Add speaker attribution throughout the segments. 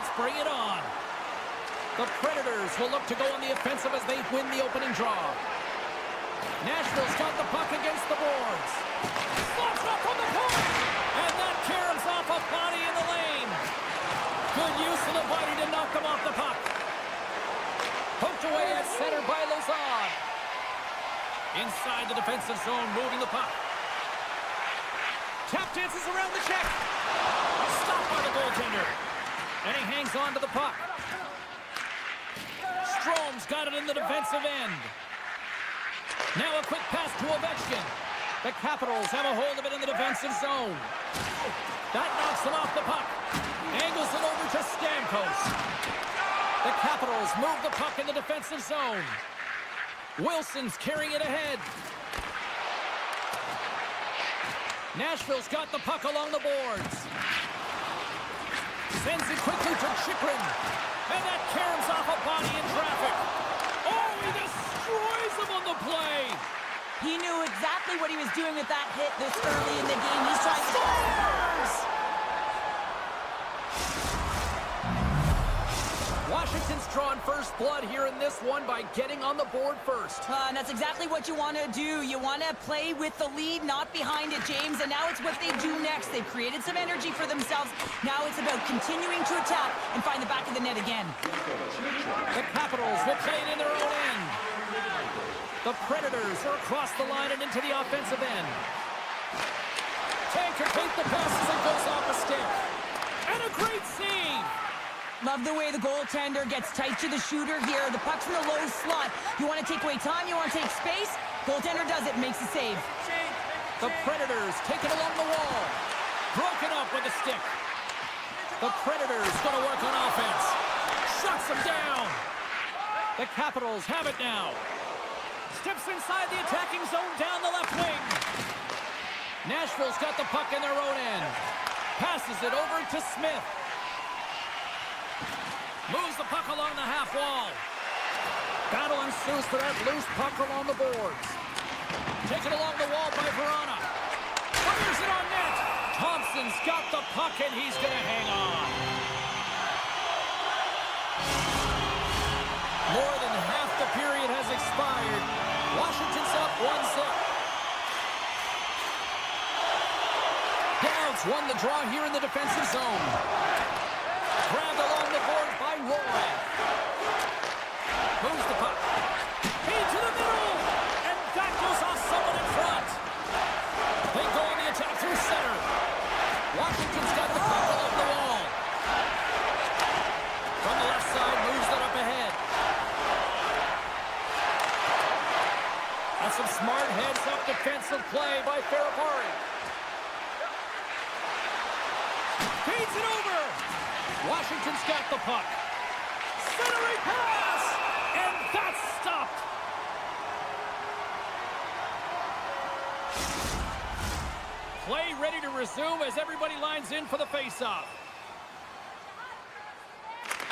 Speaker 1: Let's bring it on. The Predators will look to go on the offensive as they win the opening draw. Nashville's got the puck against the boards. Slots up from the point. And that caroms off a body in the lane. Good use of the body to knock them off the puck. Poked away at center by Lazard. Inside the defensive zone, moving the puck. Tap dances around the check. Stopped by the goaltender. And he hangs on to the puck. Strome's got it in the defensive end. Now a quick pass to Ovechkin. The Capitals have a hold of it in the defensive zone. That knocks them off the puck. Angles it over to Stamkos. The Capitals move the puck in the defensive zone. Wilson's carrying it ahead. Nashville's got the puck along the boards. Sends it quickly to Chychrun. And that caroms off a body in traffic. Oh, he destroys him on the play.
Speaker 2: He knew exactly what he was doing with that hit this early in the game. He's trying to...
Speaker 1: Scores! Washington's drawn first blood here in this one by getting on the board first.
Speaker 2: And that's exactly what you want to do. You want to play with the lead, not behind it, James. And now it's what they do next. They've created some energy for themselves. Now it's about continuing to attack and find the back of the net again.
Speaker 1: The Capitals will play it in their own end. The Predators are across the line and into the offensive end. Tanker complete the pass as it goes off a stick. And a great save.
Speaker 2: Love the way the goaltender gets tight to the shooter here. The puck's in the low slot. You want to take away time, you want to take space. Goaltender does it, makes the save.
Speaker 1: The Predators take it along the wall. Broken up with a stick. The Predators going to work on offense. Shuts them down. The Capitals have it now. Steps inside the attacking zone down the left wing. Nashville's got the puck in their own end. Passes it over to Smith. Moves the puck along the half wall. Battle ensues for that loose puck along the boards. Taken along the wall by Verona. Fires it on net. Thompson's got the puck and he's going to hang on. More than half the period has expired. Washington's up 1-0. Downs won the draw here in the defensive zone. Grabbed along the board by Roy. Moves the puck. Into the middle. And that goes off someone in front. They go on the attack through center. Washington's got the puck along the wall. From the left side, moves it up ahead. That's some smart heads-up defensive play by Ferrapari. Feeds it over. Washington's got the puck. Centering pass! And that's stopped. Play ready to resume as everybody lines in for the face-off.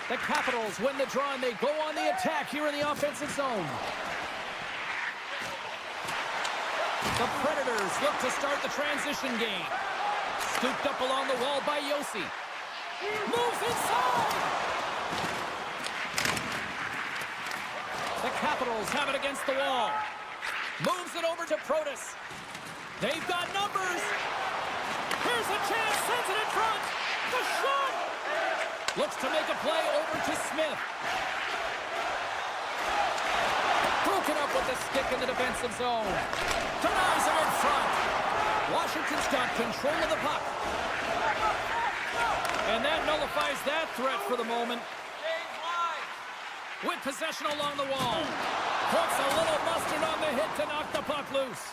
Speaker 1: The Capitals win the draw and they go on the attack here in the offensive zone. The Predators look to start the transition game. Scooped up along the wall by Yossi. Moves inside! The Capitals have it against the wall. Moves it over to Protas. They've got numbers. Here's a chance, sends it in front. The shot! Looks to make a play over to Smith. Broken up with the stick in the defensive zone. Denies him in front. Washington's got control of the puck. And that nullifies that threat for the moment. With possession along the wall. Puts a little mustard on the hit to knock the puck loose.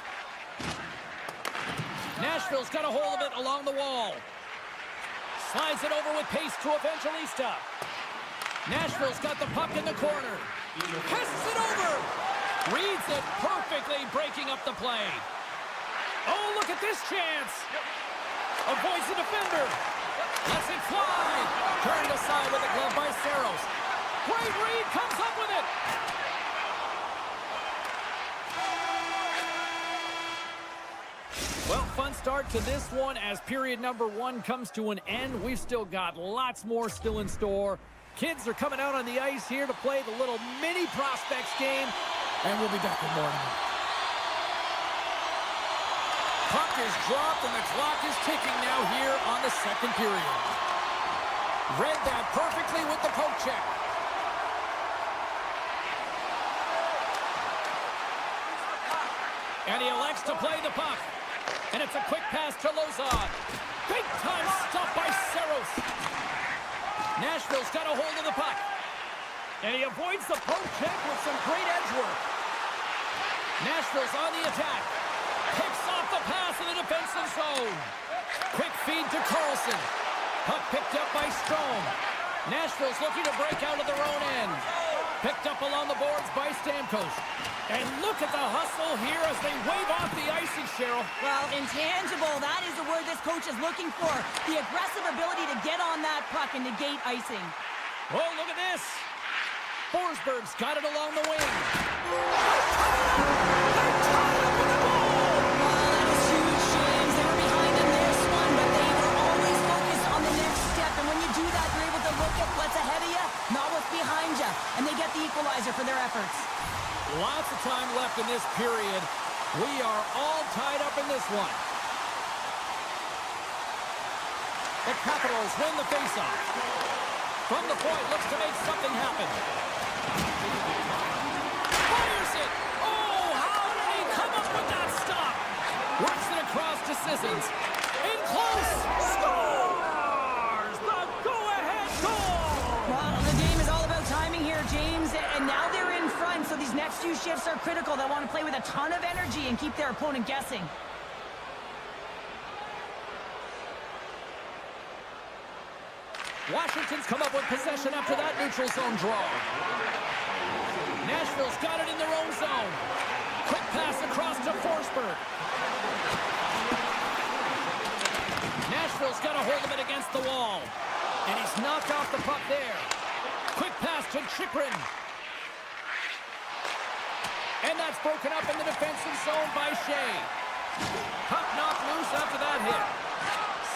Speaker 1: Nashville's got a hold of it along the wall. Slides it over with pace to Evangelista. Nashville's got the puck in the corner. Passes it over. Reads it perfectly, breaking up the play. Oh, look at this chance. Avoids the defender. Lets it fly. Turned aside with a glove by Saros. Great read, comes up with it. Well, fun start to this one as period number 1 comes to an end. We've still got lots more still in store. Kids are coming out on the ice here to play the little mini prospects game, and we'll be back in morning. Puck is dropped, and the clock is ticking now here on the second period. Read that perfectly with the poke check. And he elects to play the puck. And it's a quick pass to Lozon. Big time stop by Saros. Nashville's got a hold of the puck. And he avoids the poke check with some great edge work. Nashville's on the attack. Picks off the pass in the defensive zone. Quick feed to Carlson. Puck picked up by Strome. Nashville's looking to break out of their own end. Picked up along the boards by Stamkos. And look at the hustle here as they wave off the icing, Cheryl.
Speaker 2: Well, intangible, that is the word this coach is looking for. The aggressive ability to get on that puck and negate icing.
Speaker 1: Oh, look at this. Forsberg's got it along the wing.
Speaker 2: What's ahead of you, not what's behind you. And they get the equalizer for their efforts.
Speaker 1: Lots of time left in this period. We are all tied up in this one. The Capitals win the faceoff. From the point, looks to make something happen. Fires it! Oh, how did he come up with that stop? Works it across to Sissons. In close! Scores! The go-ahead goal!
Speaker 2: Well, the game is all about timing here, James, and now they're in front, so these next few shifts are critical. They want to play with a ton of energy and keep their opponent guessing.
Speaker 1: Washington's come up with possession after that neutral zone draw. Nashville's got it in their own zone. Quick pass across to Forsberg. Nashville's got a hold of it against the wall. And he's knocked off the puck there. Quick pass to Chychrun. And that's broken up in the defensive zone by Shea. Puck knocked loose after that hit.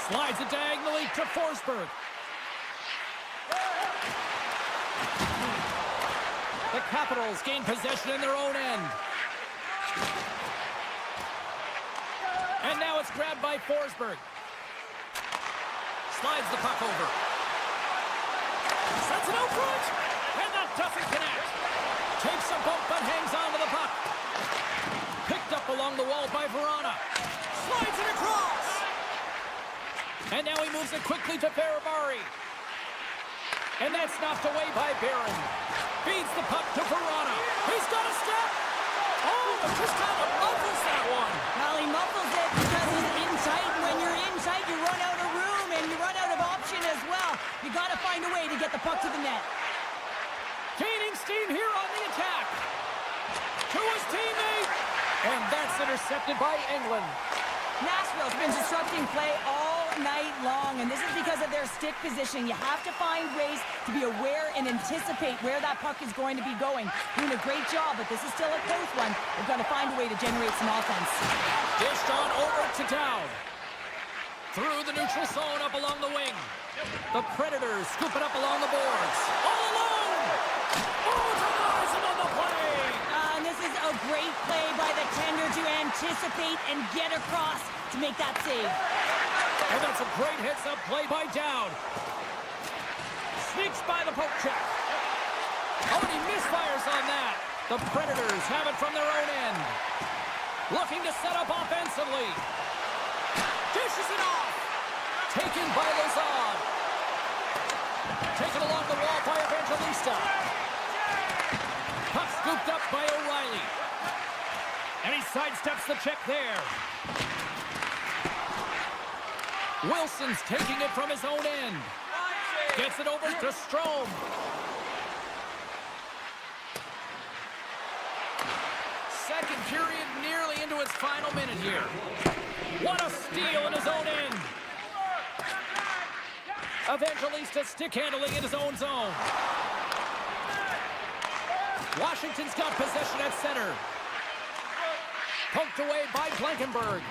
Speaker 1: Slides it diagonally to Forsberg. The Capitals gain possession in their own end. And now it's grabbed by Forsberg. Slides the puck over. Sends it out front. And that doesn't connect. Takes a bump but hangs on to the puck. Picked up along the wall by Verona. Slides it across. And now he moves it quickly to Ferravari. And that's knocked away by Barron. Feeds the puck to Verona. He's got a step. Oh, just kind of muffles that one.
Speaker 2: Well, he muffles it because he's in tight. When you're in tight, you run out of room and you run out of option as well. You got to find a way to get the puck to the net.
Speaker 1: Gaining steam here on the attack. To his teammate. And that's intercepted by England.
Speaker 2: Nashville's been disrupting play all night long, and this is because of their stick position. You have to find ways to be aware and anticipate where that puck is going to be going. Doing a great job, but this is still a close one. They've got to find a way to generate some offense.
Speaker 1: Dished on over to Dowd. Through the neutral zone up along the wing. The Predators scoop it up along the boards. All alone! Oh, denies him on the play!
Speaker 2: And this is a great play by the tender to anticipate and get across to make that save.
Speaker 1: And that's a great heads-up play by Dowd. Sneaks by the poke check. Oh, and he misfires on that. The Predators have it from their own end. Looking to set up offensively. Dishes it off. Taken by Lozon. Taken along the wall by Evangelista. Puck scooped up by O'Reilly. And he sidesteps the check there. Wilson's taking it from his own end. Gets it over to Strome. Second period nearly into its final minute here. What a steal in his own end. Evangelista stick handling in his own zone. Washington's got possession at center. Poked away by Blankenberg.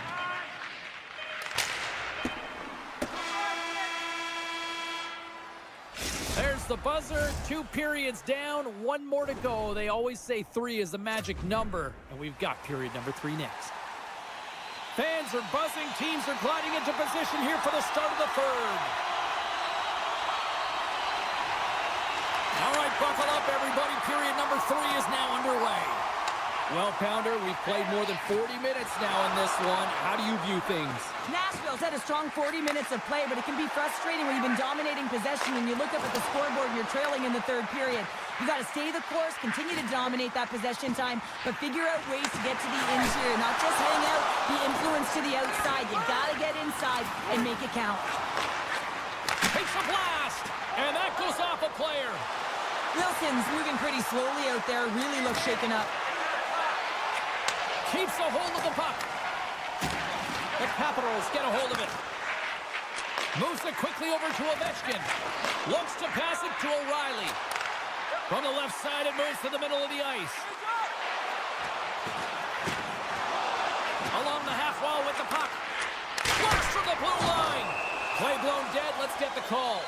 Speaker 1: the buzzer. 2 periods down, 1 more to go. They always say 3 is the magic number, and we've got period number 3 next. Fans are buzzing. Teams are gliding into position here for the start of the third. All right, buckle up, everybody. Period number 3 is now underway. Well, Pounder, we've played more than 40 minutes now in this one. How do you view things?
Speaker 2: Nashville's had a strong 40 minutes of play, but it can be frustrating when you've been dominating possession and you look up at the scoreboard and you're trailing in the third period. You got to stay the course, continue to dominate that possession time, but figure out ways to get to the interior, not just hang out, the influence to the outside. You got to get inside and make it count.
Speaker 1: Takes a blast, and that goes off a player.
Speaker 2: Wilson's moving pretty slowly out there, really looks shaken up.
Speaker 1: Keeps a hold of the puck. The Capitals get a hold of it. Moves it quickly over to Ovechkin. Looks to pass it to O'Reilly. From the left side, it moves to the middle of the ice. Along the half wall with the puck. Blocks from the blue line. Play blown dead. Let's get the call.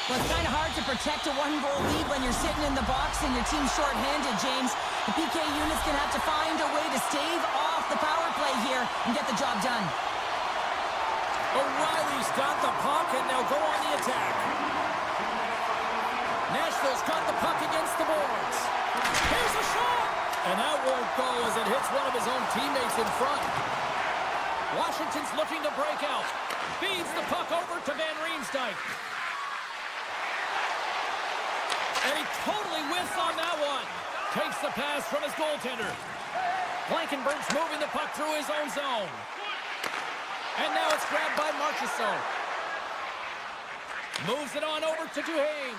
Speaker 2: Well, it's kind of hard to protect a 1-goal lead when you're sitting in the box and your team's shorthanded, James. The PK unit's going to have to find a way to stave off the power play here and get the job done.
Speaker 1: O'Reilly's got the puck, and they'll go on the attack. Nashville's got the puck against the boards. Here's a shot! And that won't go as it hits one of his own teammates in front. Washington's looking to break out. Feeds the puck over to Van Riemsdyk. And he totally whiffs on that one. Takes the pass from his goaltender. Blankenberg's moving the puck through his own zone. And now it's grabbed by Marchessault. Moves it on over to Duhaime.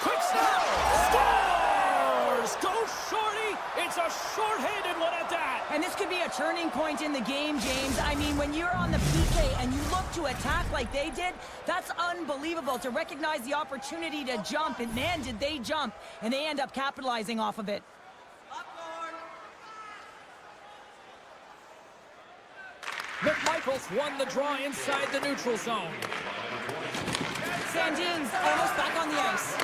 Speaker 1: Quick snap! Scores! Go Shorty! It's a short-handed one at that!
Speaker 2: And this could be a turning point in the game, James. I mean, when you're on the PK and you look to attack like they did, that's unbelievable to recognize the opportunity to jump. And man, did they jump. And they end up capitalizing off of it.
Speaker 1: McMichael's won the draw inside the neutral zone.
Speaker 2: Sandin's almost back on the ice.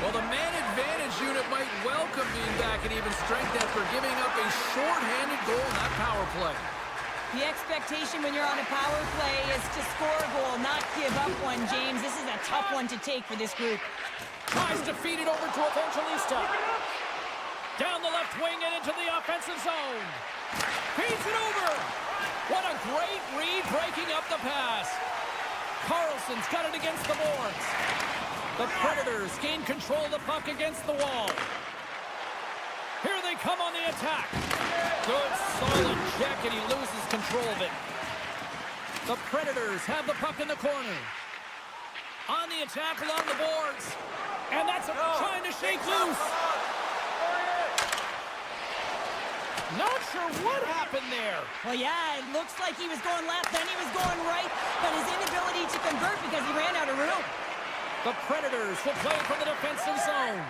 Speaker 1: Well, the man advantage unit might welcome being back at even strength after giving up a short-handed goal in that power play.
Speaker 2: The expectation when you're on a power play is to score a goal, not give up one, James. This is a tough one to take for this group.
Speaker 1: Tries to feed it over to Evangelista. Down the left wing and into the offensive zone. Feeds it over. What a great read breaking up the pass. Carlson's got it against the boards. The Predators gain control of the puck against the wall. Here they come on the attack. Good, solid check, and he loses control of it. The Predators have the puck in the corner. On the attack along the boards. And that's trying to shake loose. Not sure what happened there.
Speaker 2: Well, yeah, it looks like he was going left, then he was going right, but his inability to convert because he ran out of room.
Speaker 1: The Predators will play from the defensive zone.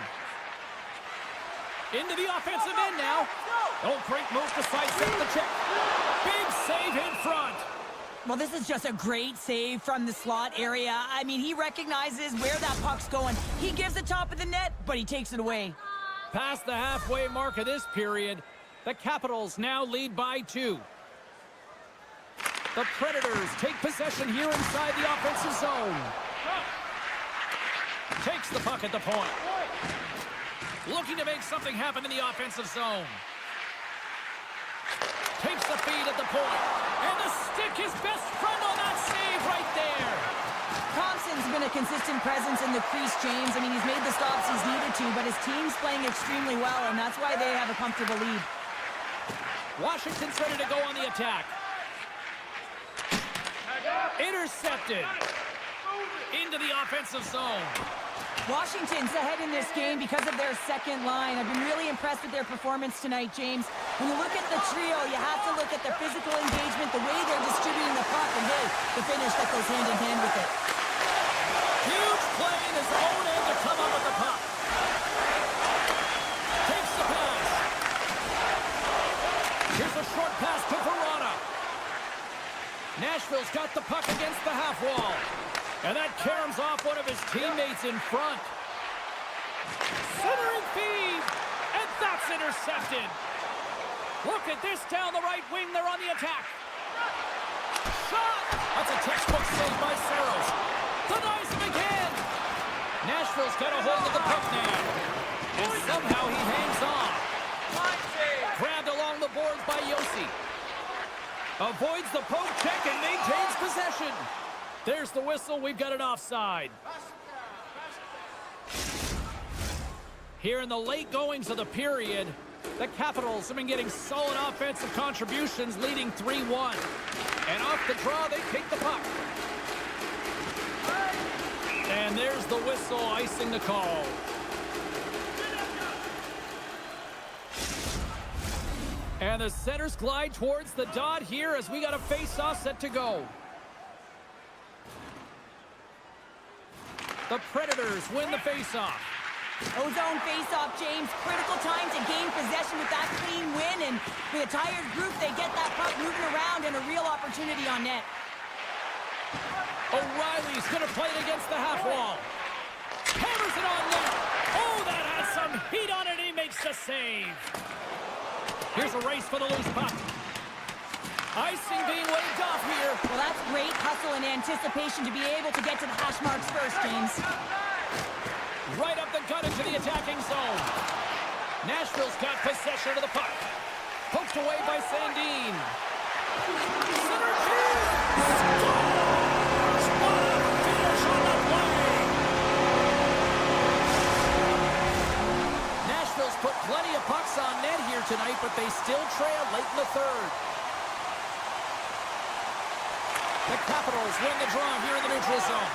Speaker 1: Into the offensive end now. Oh, great move to sidestep the check. Big save in front.
Speaker 2: Well, this is just a great save from the slot area. I mean, he recognizes where that puck's going. He gives the top of the net, but he takes it away.
Speaker 1: Past the halfway mark of this period, the Capitals now lead by 2. The Predators take possession here inside the offensive zone. Takes the puck at the point. Looking to make something happen in the offensive zone. Takes the feed at the point. And the stick, his best friend on that save right there.
Speaker 2: Thompson's been a consistent presence in the crease, James. I mean, he's made the stops he's needed to, but his team's playing extremely well, and that's why they have a comfortable lead.
Speaker 1: Washington's ready to go on the attack. Intercepted. Into the offensive zone.
Speaker 2: Washington's ahead in this game because of their second line. I've been really impressed with their performance tonight, James. When you look at the trio, you have to look at the physical engagement, the way they're distributing the puck, and hey, the finish that goes hand in hand with it.
Speaker 1: Huge play in his own end to come up with the puck. Takes the pass. Here's a short pass to Verona. Nashville's got the puck against the half wall. And that caroms off one of his teammates in front. Centering feed, and that's intercepted. Look at this down the right wing. They're on the attack. Shot! That's a textbook save by Saros. Denies him again. Nashville's got a hold of the puck now. And somehow he hangs on. Grabbed along the boards by Yossi. Avoids the poke check and maintains possession. There's the whistle. We've got an offside. Here in the late goings of the period, the Capitals have been getting solid offensive contributions, leading 3-1. And off the draw, they take the puck. And there's the whistle, icing the call. And the centers glide towards the dot here as we got a face-off set to go. The Predators win the face-off.
Speaker 2: Ozone face-off, James. Critical time to gain possession with that clean win, and with a tired group, they get that puck moving around and a real opportunity on net.
Speaker 1: O'Reilly's going to play it against the half wall. Hammers it on net. Oh, that has some heat on it. He makes the save. Here's a race for the loose puck. Icing being waved off here.
Speaker 2: Well, that's great hustle and anticipation to be able to get to the hash marks first, James.
Speaker 1: Right up the gut into the attacking zone. Nashville's got possession of the puck. Poked away by Sandin. Center field. Scores! What a finish on the play! Nashville's put plenty of pucks on net here tonight, but they still trail late in the third. The Capitals win the draw here in the neutral zone.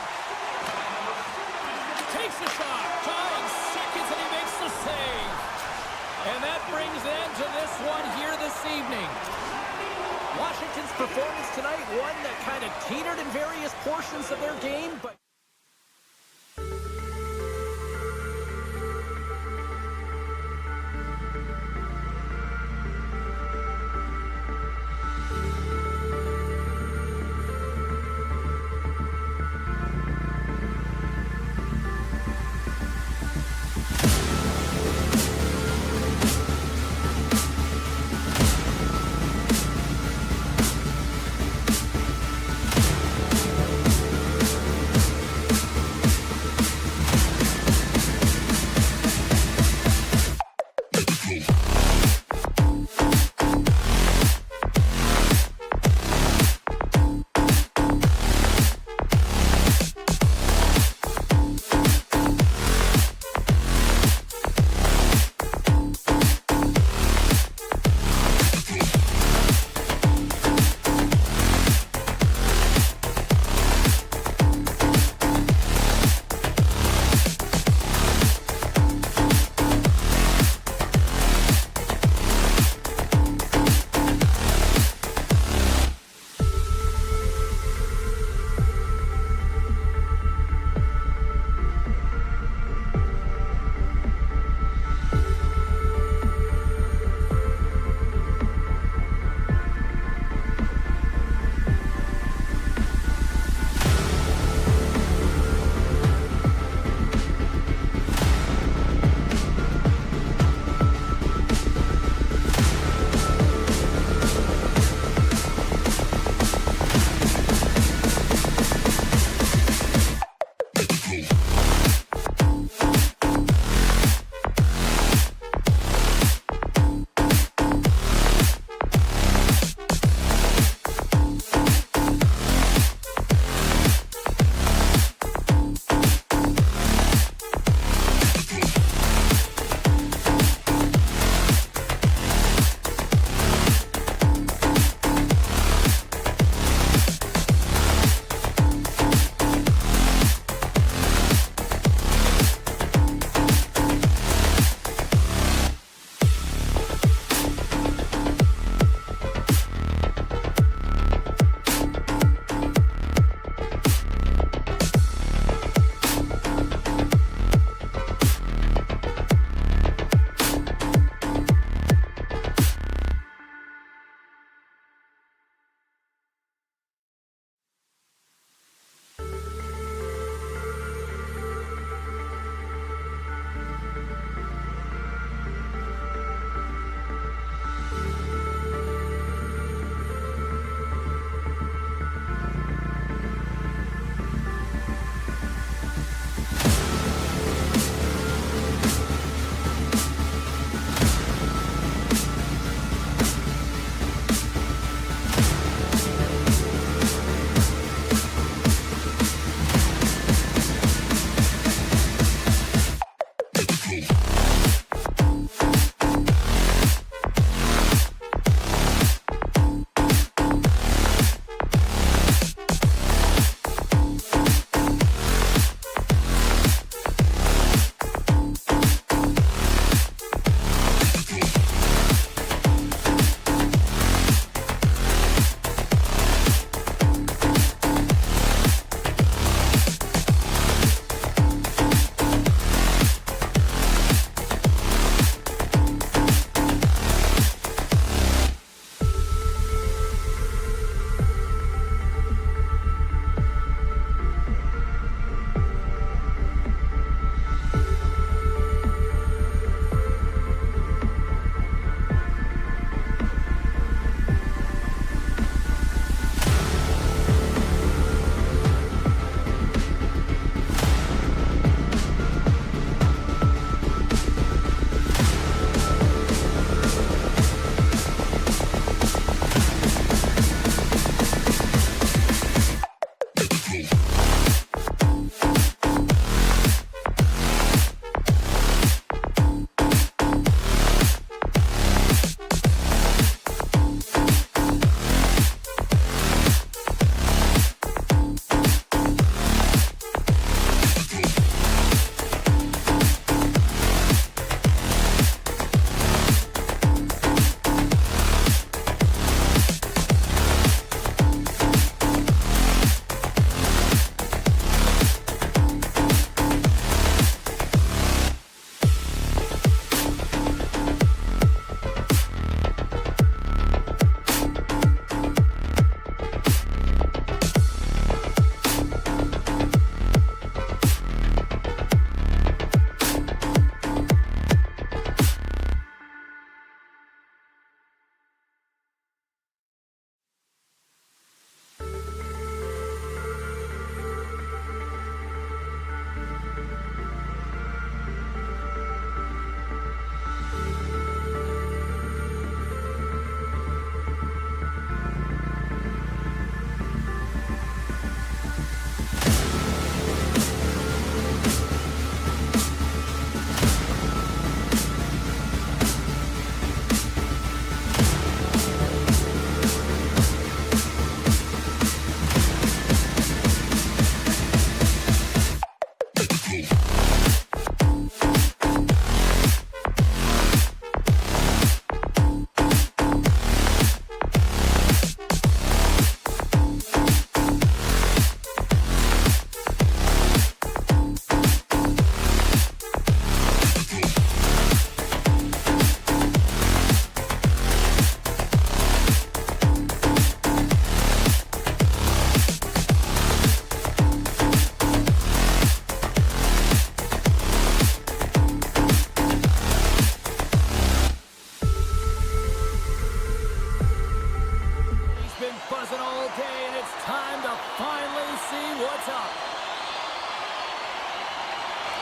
Speaker 1: Takes a shot, 9 seconds, and he makes the save. And that brings end to this one here this evening. Washington's performance tonight, one that kind of teetered in various portions of their game, but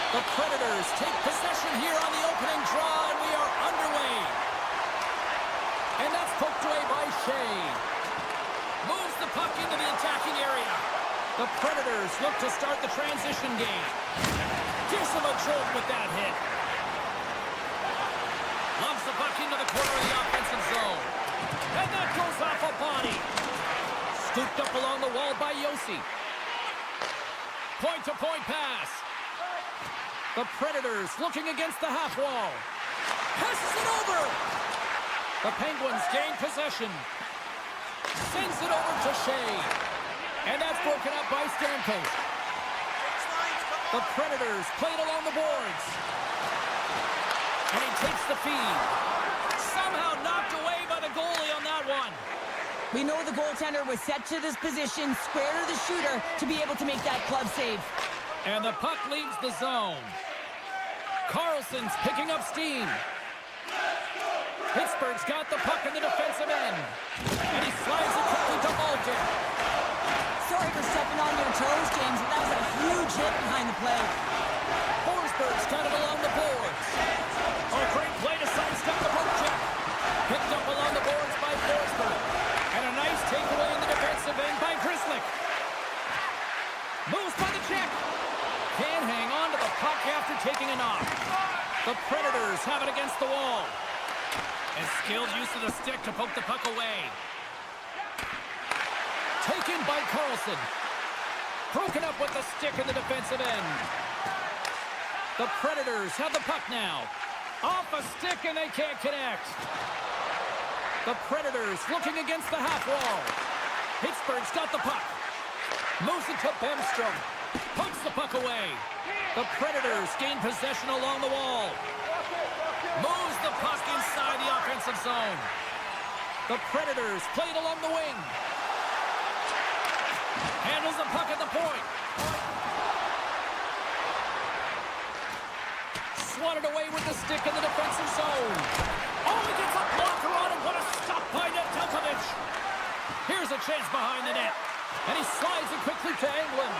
Speaker 1: The Predators take possession here on the opening draw, and we are underway. And that's poked away by Shea. Moves the puck into the attacking area. The Predators look to start the transition game. Gives them a jolt with that hit. Lumps the puck into the corner of the offensive zone. And that goes off a body. Scooped up along the wall by Yossi. Point-to-point pass. The Predators looking against the half wall. Passes it over. The Penguins gain possession. Sends it over to Shea. And that's broken up by Stamkos. The Predators played along the boards. And he takes the feed. Somehow knocked away by the goalie on that one.
Speaker 2: We know the goaltender was set to this position, square to the shooter, to be able to make that club save.
Speaker 1: And the puck leaves the zone. Carlson's picking up steam. Pittsburgh's got the puck in the defensive end. And he slides it quickly to Malkin.
Speaker 2: Sorry for stepping on your toes, James, but that was a huge hit behind the play.
Speaker 1: Forsberg's got it along the boards. A great play to sidestep the poke check. Picked up along the boards by Forsberg. And a nice takeaway in the defensive end by Grisza. Moves by the check. Can't hang on to the puck after taking a knock. The Predators have it against the wall. And skilled use of the stick to poke the puck away. Taken by Carlson. Broken up with the stick in the defensive end. The Predators have the puck now. Off a stick and they can't connect. The Predators looking against the half wall. Pittsburgh's got the puck. Moves it to Bemstrom. Pokes the puck away. The Predators gain possession along the wall. Moves the puck inside the offensive zone. The Predators played along the wing. Handles the puck at the point. Swatted away with the stick in the defensive zone. Oh, he gets a blocker on him. What a stop by Nedeljkovic. Here's a chance behind the net. And he slides it quickly to Englund.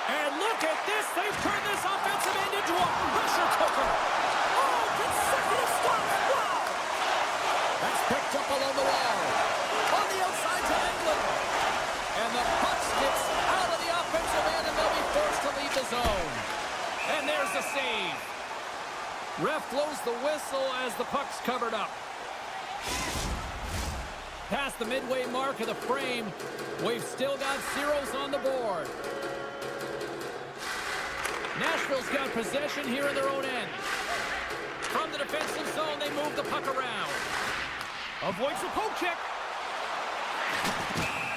Speaker 1: And look at this. They've turned this offensive end into a pressure cooker. Oh, consecutive stops. Wow. That's picked up along the wall. On the outside to Englund. And the puck skips out of the offensive end, and they'll be forced to leave the zone. And there's the save. Ref blows the whistle as the puck's covered up. Past the midway mark of the frame, we've still got zeros on the board. Nashville's got possession here in their own end. From the defensive zone, they move the puck around. Avoids the poke check.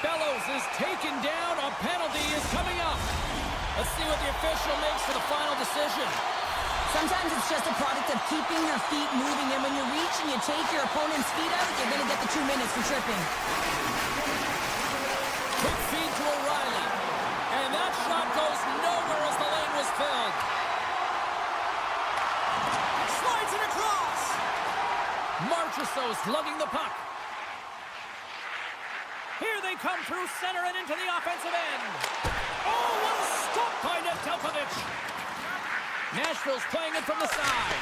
Speaker 1: Bellows is taken down. A penalty is coming up. Let's see what the official makes for the final decision.
Speaker 2: Sometimes it's just a product of keeping your feet moving, and when you reach and you take your opponent's feet out, you're going to get the 2 minutes for tripping.
Speaker 1: Quick feed to O'Reilly. And that shot goes nowhere as the lane was filled. Slides it across. Marchessault's lugging the puck. Here they come through center and into the offensive end. Oh, what a stop by Nedeljkovic. Nashville's playing it from the side.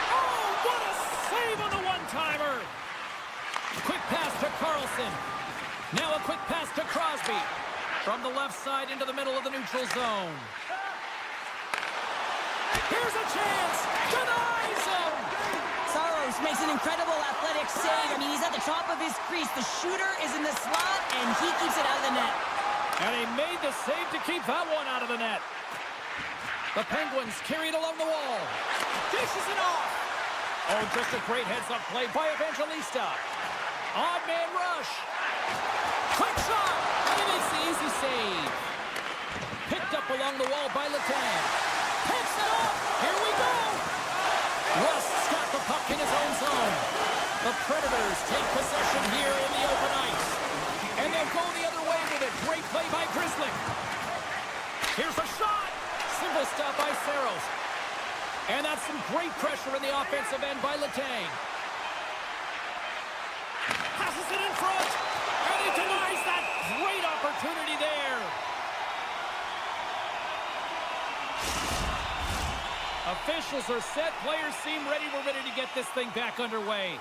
Speaker 1: Oh, what a save on the one-timer. Quick pass to Carlson. Now a quick pass to Crosby. From the left side into the middle of the neutral zone. Here's a chance. Denies him.
Speaker 2: Saros makes an incredible athletic save. I mean, he's at the top of his crease. The shooter is in the slot, and he keeps it out of the net.
Speaker 1: And he made the save to keep that one out of the net. The Penguins carried along the wall. Dishes it off. Oh, just a great heads-up play by Evangelista. Odd man rush. Quick shot. And he makes the easy save. Picked up along the wall by Letang. Picks it up. Here we go. Rust's got the puck in his own zone. The Predators take possession here in the open ice. And they'll go the other way with it. Great play by Grisza. Here's a shot. Simple stop by Saros. And that's some great pressure in the offensive end by Letang. Passes it in front. And he denies that great opportunity there. Officials are set. Players seem ready. We're ready to get this thing back underway.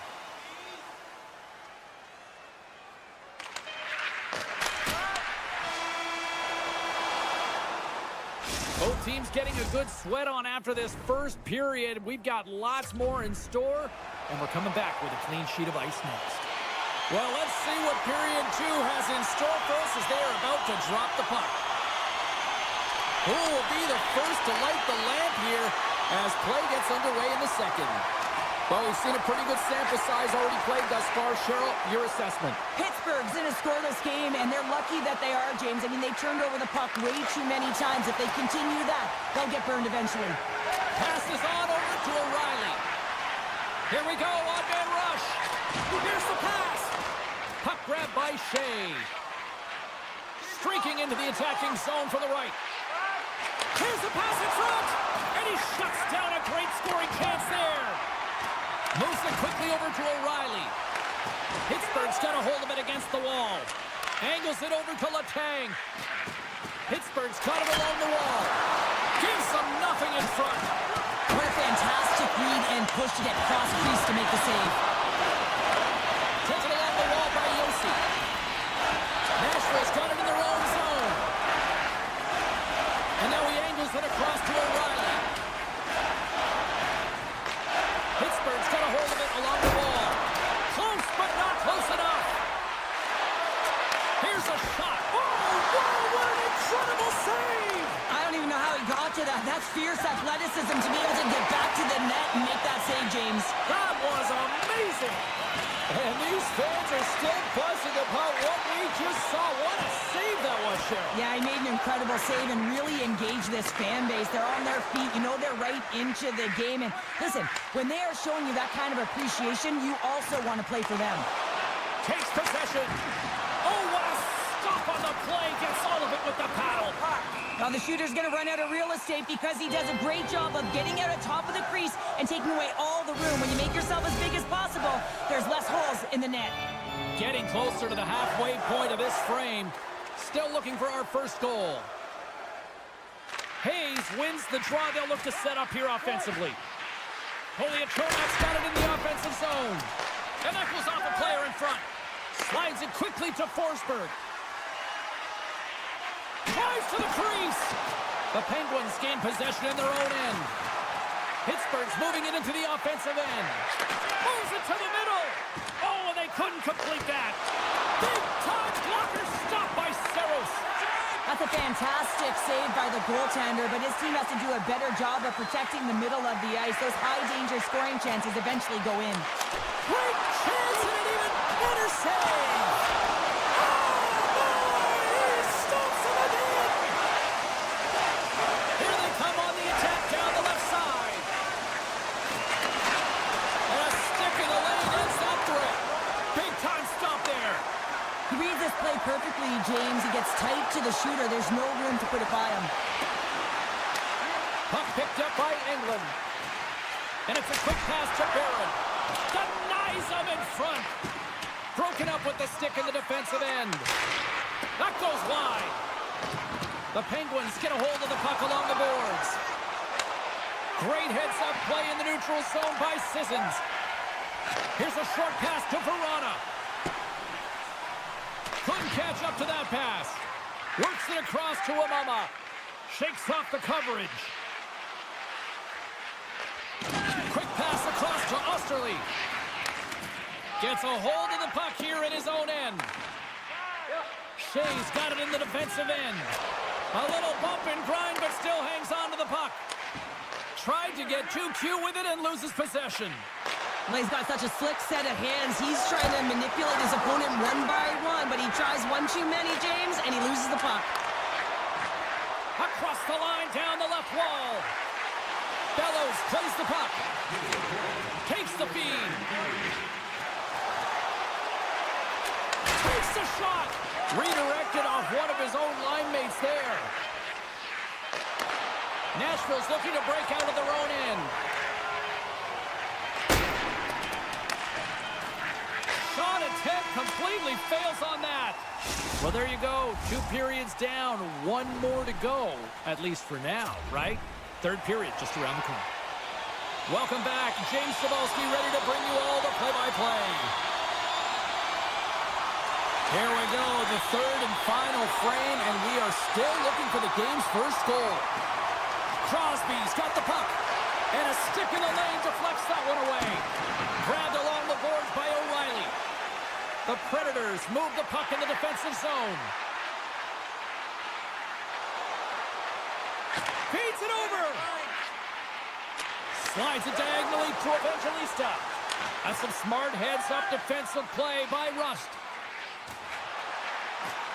Speaker 1: Both teams getting a good sweat on after this first period. We've got lots more in store, and we're coming back with a clean sheet of ice next. Well, let's see what period 2 has in store for us as they are about to drop the puck. Who will be the first to light the lamp here as play gets underway in the second? Well, we've seen a pretty good sample size already played thus far. Cheryl, your assessment.
Speaker 2: Pittsburgh's in a scoreless game, and they're lucky that they are, James. I mean, they turned over the puck way too many times. If they continue that, they'll get burned eventually.
Speaker 1: Passes on over to O'Reilly. Here we go, on-man rush. Here's the pass. Puck grab by Shea. Streaking into the attacking zone for the right. Here's the pass in front, and he shuts down a great scoring chance there. Moves it quickly over to O'Reilly. Pittsburgh's got a hold of it against the wall. Angles it over to Letang. Pittsburgh's got it along the wall. Gives them nothing in front.
Speaker 2: What a fantastic read and push to get cross crease to make the save.
Speaker 1: Taken along the wall by Yossi. Nashville's got it in their own zone. And now he angles it across to O'Reilly. Pittsburgh's got a hold of it along the wall. Close, but not close enough. Here's a shot. Oh, wow, what an incredible save!
Speaker 2: I don't even know how he got to that. That's fierce athleticism to be able to get back to the net and make that save, James.
Speaker 1: That was amazing! And these fans are still buzzing about what we just saw. What a save that was, Cheryl.
Speaker 2: Yeah, he made an incredible save and really engaged this fan base. They're on their feet. You know they're right into the game. And listen, when they are showing you that kind of appreciation, you also want to play for them.
Speaker 1: Takes possession. Oh, what a stop on the play. Gets all of it with the paddle.
Speaker 2: Now the shooter's going to run out of real estate because he does a great job of getting out at top of the crease and taking away all the room. When you make yourself as big as possible, there's less holes in the net.
Speaker 1: Getting closer to the halfway point of this frame. Still looking for our first goal. Hayes wins the draw. They'll look to set up here offensively. Poliachonak's got it in the offensive zone. And that goes off a player in front. Slides it quickly to Forsberg. Drives to the crease. The Penguins gain possession in their own end. Pittsburgh's moving it into the offensive end. Moves it to the middle. Oh, and they couldn't complete that. Big time blocker stop by Saros.
Speaker 2: That's a fantastic save by the goaltender, but his team has to do a better job of protecting the middle of the ice. Those high-danger scoring chances eventually go in.
Speaker 1: Great chance and an even better save.
Speaker 2: Play perfectly, James. He gets tight to the shooter. There's no room to put it by him.
Speaker 1: Puck picked up by England. And it's a quick pass to Barron. Denies him in front. Broken up with the stick in the defensive end. That goes wide. The Penguins get a hold of the puck along the boards. Great heads-up play in the neutral zone by Sissons. Here's a short pass to Verona. Couldn't catch up to that pass. Works it across to Amama. Shakes off the coverage. Quick pass across to Osterley. Gets a hold of the puck here in his own end. Shea's got it in the defensive end. A little bump and grind, but still hangs on to the puck. Tried to get too cute with it and loses possession.
Speaker 2: Well, he's got such a slick set of hands. He's trying to manipulate his opponent one by one, but he tries one too many, James, and he loses the puck.
Speaker 1: Across the line, down the left wall. Bellows plays the puck. Takes the feed. Takes the shot. Redirected off one of his own line mates there. Nashville's looking to break out of their own end. Shot attempt completely fails on that. Well, there you go. 2 periods down, 1 more to go, at least for now, right? Third period just around the corner. Welcome back. James Cebulski ready to bring you all the play-by-play. Here we go, the third and final frame, and we are still looking for the game's first goal. Crosby's got the puck, and a stick in the lane deflects that one away. Grabbed along the boards by O'Reilly. The Predators move the puck in the defensive zone. Feeds it over. Slides it diagonally to Evangelista. That's some smart heads-up defensive play by Rust.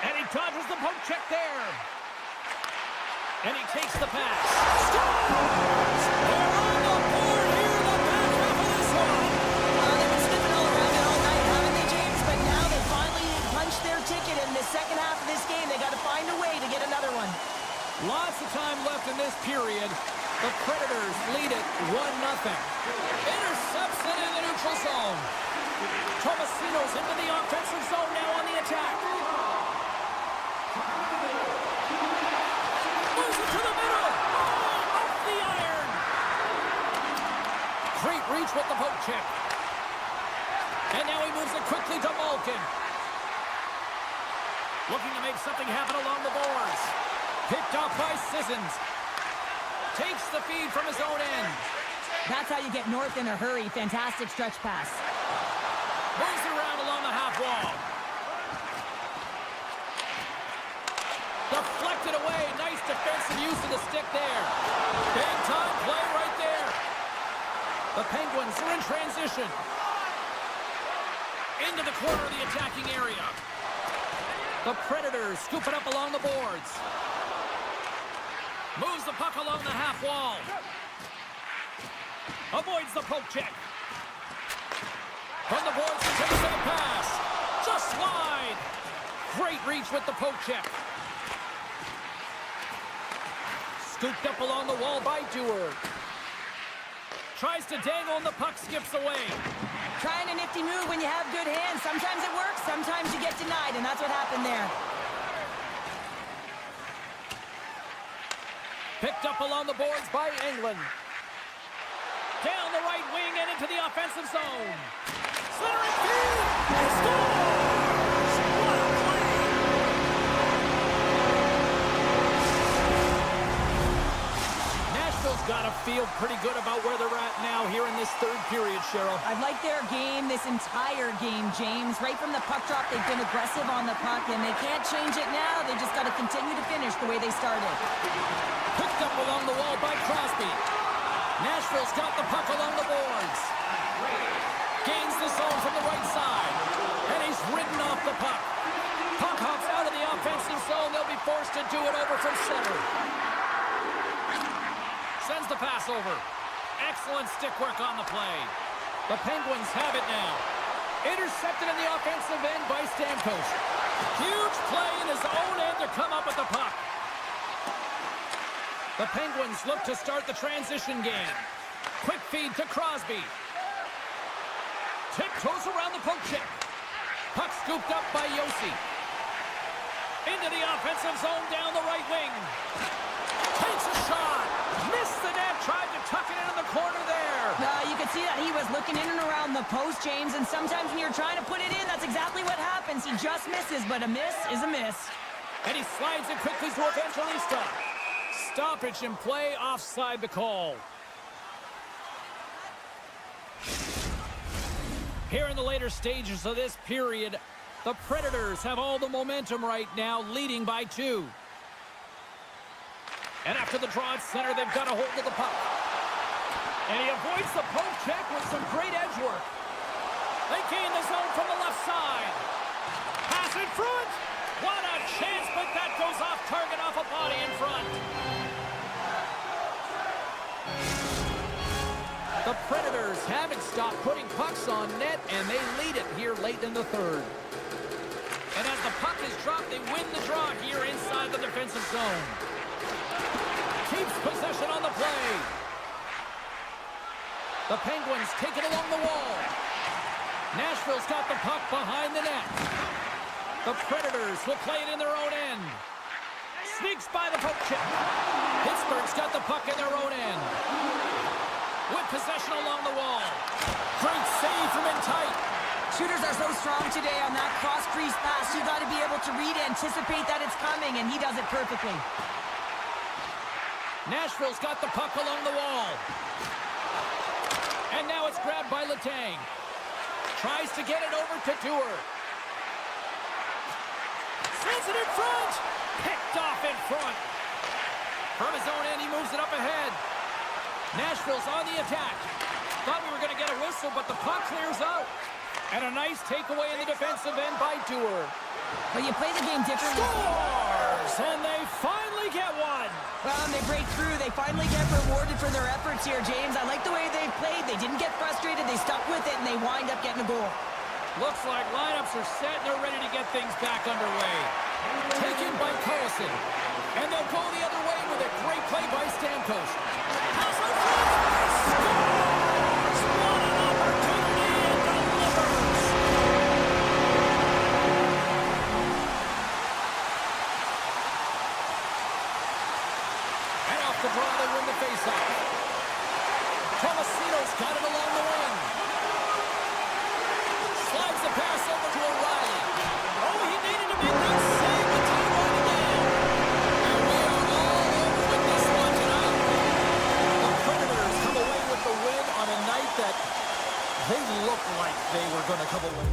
Speaker 1: And he dodges the poke check there. And he takes the pass. Scores! They're on the board here in the back half of this one.
Speaker 2: They've been sniffing all around it all night, haven't they, James? But now they finally punched their ticket in the second half of this game. They got to find a way to get another one.
Speaker 1: Lots of time left in this period. The Predators lead it 1-0. Intercepts it in the neutral zone. Tomasino's into the offensive zone now on the attack. Moves it to the middle. Oh, off the iron. Great reach with the poke check. And now he moves it quickly to Malkin. Looking to make something happen along the boards. Picked off by Sissons. Takes the feed from his own end.
Speaker 2: That's how you get north in a hurry. Fantastic stretch pass.
Speaker 1: Moves it around along the half wall. Deflected away. Nice defensive use of the stick there. Big time play right there. The Penguins are in transition. Into the corner of the attacking area. The Predators scoop it up along the boards. Moves the puck along the half wall. Avoids the poke check. From the boards, he takes the pass. Just wide. Great reach with the poke check. Scooped up along the wall by Dewar. Tries to dangle and the puck skips away.
Speaker 2: Trying a nifty move when you have good hands. Sometimes it works, sometimes you get denied, and that's what happened there.
Speaker 1: Picked up along the boards by England. Down the right wing and into the offensive zone. Centering feed. He scores! What a play! Nashville's got to feel pretty good about where they're at now here in this third period, Cheryl.
Speaker 2: I've liked their game this entire game, James. Right from the puck drop, they've been aggressive on the puck, and they can't change it now. They just got to continue to finish the way they started.
Speaker 1: Picked up along the wall by Crosby. Nashville's got the puck along the boards. Gains the zone from the right side. And he's ridden off the puck. Puck hops out of the offensive zone. They'll be forced to do it over from center. Sends the pass over. Excellent stick work on the play. The Penguins have it now. Intercepted in the offensive end by Stamkos. Huge play in his own end to come up with the puck. The Penguins look to start the transition game. Quick feed to Crosby. Tiptoes around the poke check. Puck scooped up by Yossi. Into the offensive zone down the right wing. Takes a shot. Missed the net. Tried to tuck it into the corner there.
Speaker 2: You could see that he was looking in and around the post, James, and sometimes when you're trying to put it in, that's exactly what happens. He just misses, but a miss is a miss.
Speaker 1: And he slides it quickly to Evangelista. Stoppage in play, offside the call. Here in the later stages of this period, the Predators have all the momentum right now, leading by 2. And after the draw at center, they've got a hold of the puck. And he avoids the poke check with some great edge work. They gain the zone from the left side. Pass in front. What a chance, but that goes off target, off a body in front. The Predators haven't stopped putting pucks on net, and they lead it here late in the third. And as the puck is dropped, they win the draw here inside the defensive zone. Keeps possession on the play. The Penguins take it along the wall. Nashville's got the puck behind the net. The Predators will play it in their own end. Sneaks by the poke check. Pittsburgh's got the puck in their own end. with possession along the wall. Great save from in tight.
Speaker 2: Shooters are so strong today on that cross-crease pass. You got to be able to read, anticipate that it's coming, and he does it perfectly.
Speaker 1: Nashville's got the puck along the wall. And now it's grabbed by Letang. Tries to get it over to Dewar. Sends it in front. Picked off in front. From his own end, he moves it up ahead. Nashville's on the attack. Thought we were going to get a whistle, but the puck clears out. And a nice takeaway in the defensive end by Dewar.
Speaker 2: But you play the game differently.
Speaker 1: Scores! And they finally get one.
Speaker 2: Well, and they break through. They finally get rewarded for their efforts here, James. I like the way they've played. They didn't get frustrated. They stuck with it, and they wind up getting a goal.
Speaker 1: Looks like lineups are set, and they're ready to get things back underway. Taken by Carlson. And they'll go the other way with a great play by Stamkos. Pass on front. Scores! What an opportunity and delivers. And off the draw, they win the faceoff. Tomasino's got it along the wing. Slides the pass over to O'Reilly. Oh, he needed to make that save to tie one again. And we are all over with this one tonight. The Predators come away with the win on a night that they looked like they were going to come away.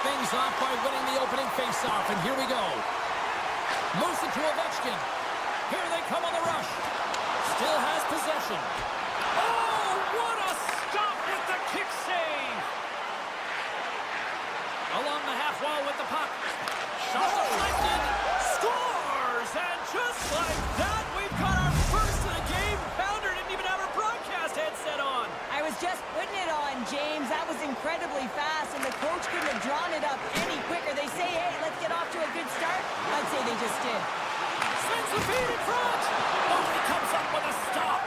Speaker 1: things off by winning the opening faceoff, and here we go. Moves it to Ovechkin. Here they come on the rush. Still has possession. Oh, what a stop with the kick save! Along the half wall with the puck. Shot deflected. Scores! And just like that, we've got our first of the game. Pounder didn't even have her broadcast headset on.
Speaker 2: I was just putting it on, James. That was incredibly fast, and the coach couldn't have drawn it up any quicker. They say, hey, let's get off to a good start. I'd say they just did.
Speaker 1: Sends the feed in front. Oh, he comes up with a stop.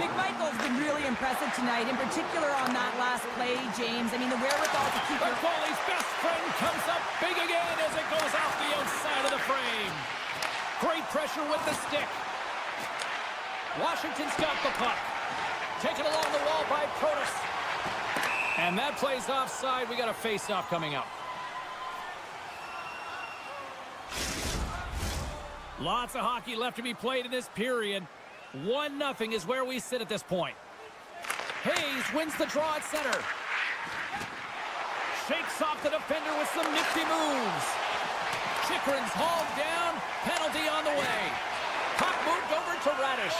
Speaker 2: McMichael's been really impressive tonight, in particular on that last play, James. I mean, the wherewithal to keep
Speaker 1: The goalie's best friend comes up big again as it goes off the outside of the frame. Great pressure with the stick. Washington's got the puck. Taken along the wall by Protas. And that play's offside. We got a face-off coming up. Lots of hockey left to be played in this period. 1-0 is where we sit at this point. Hayes wins the draw at center. Shakes off the defender with some nifty moves. Chikrin's hauled down. Penalty on the way. Puck moved over to Radish.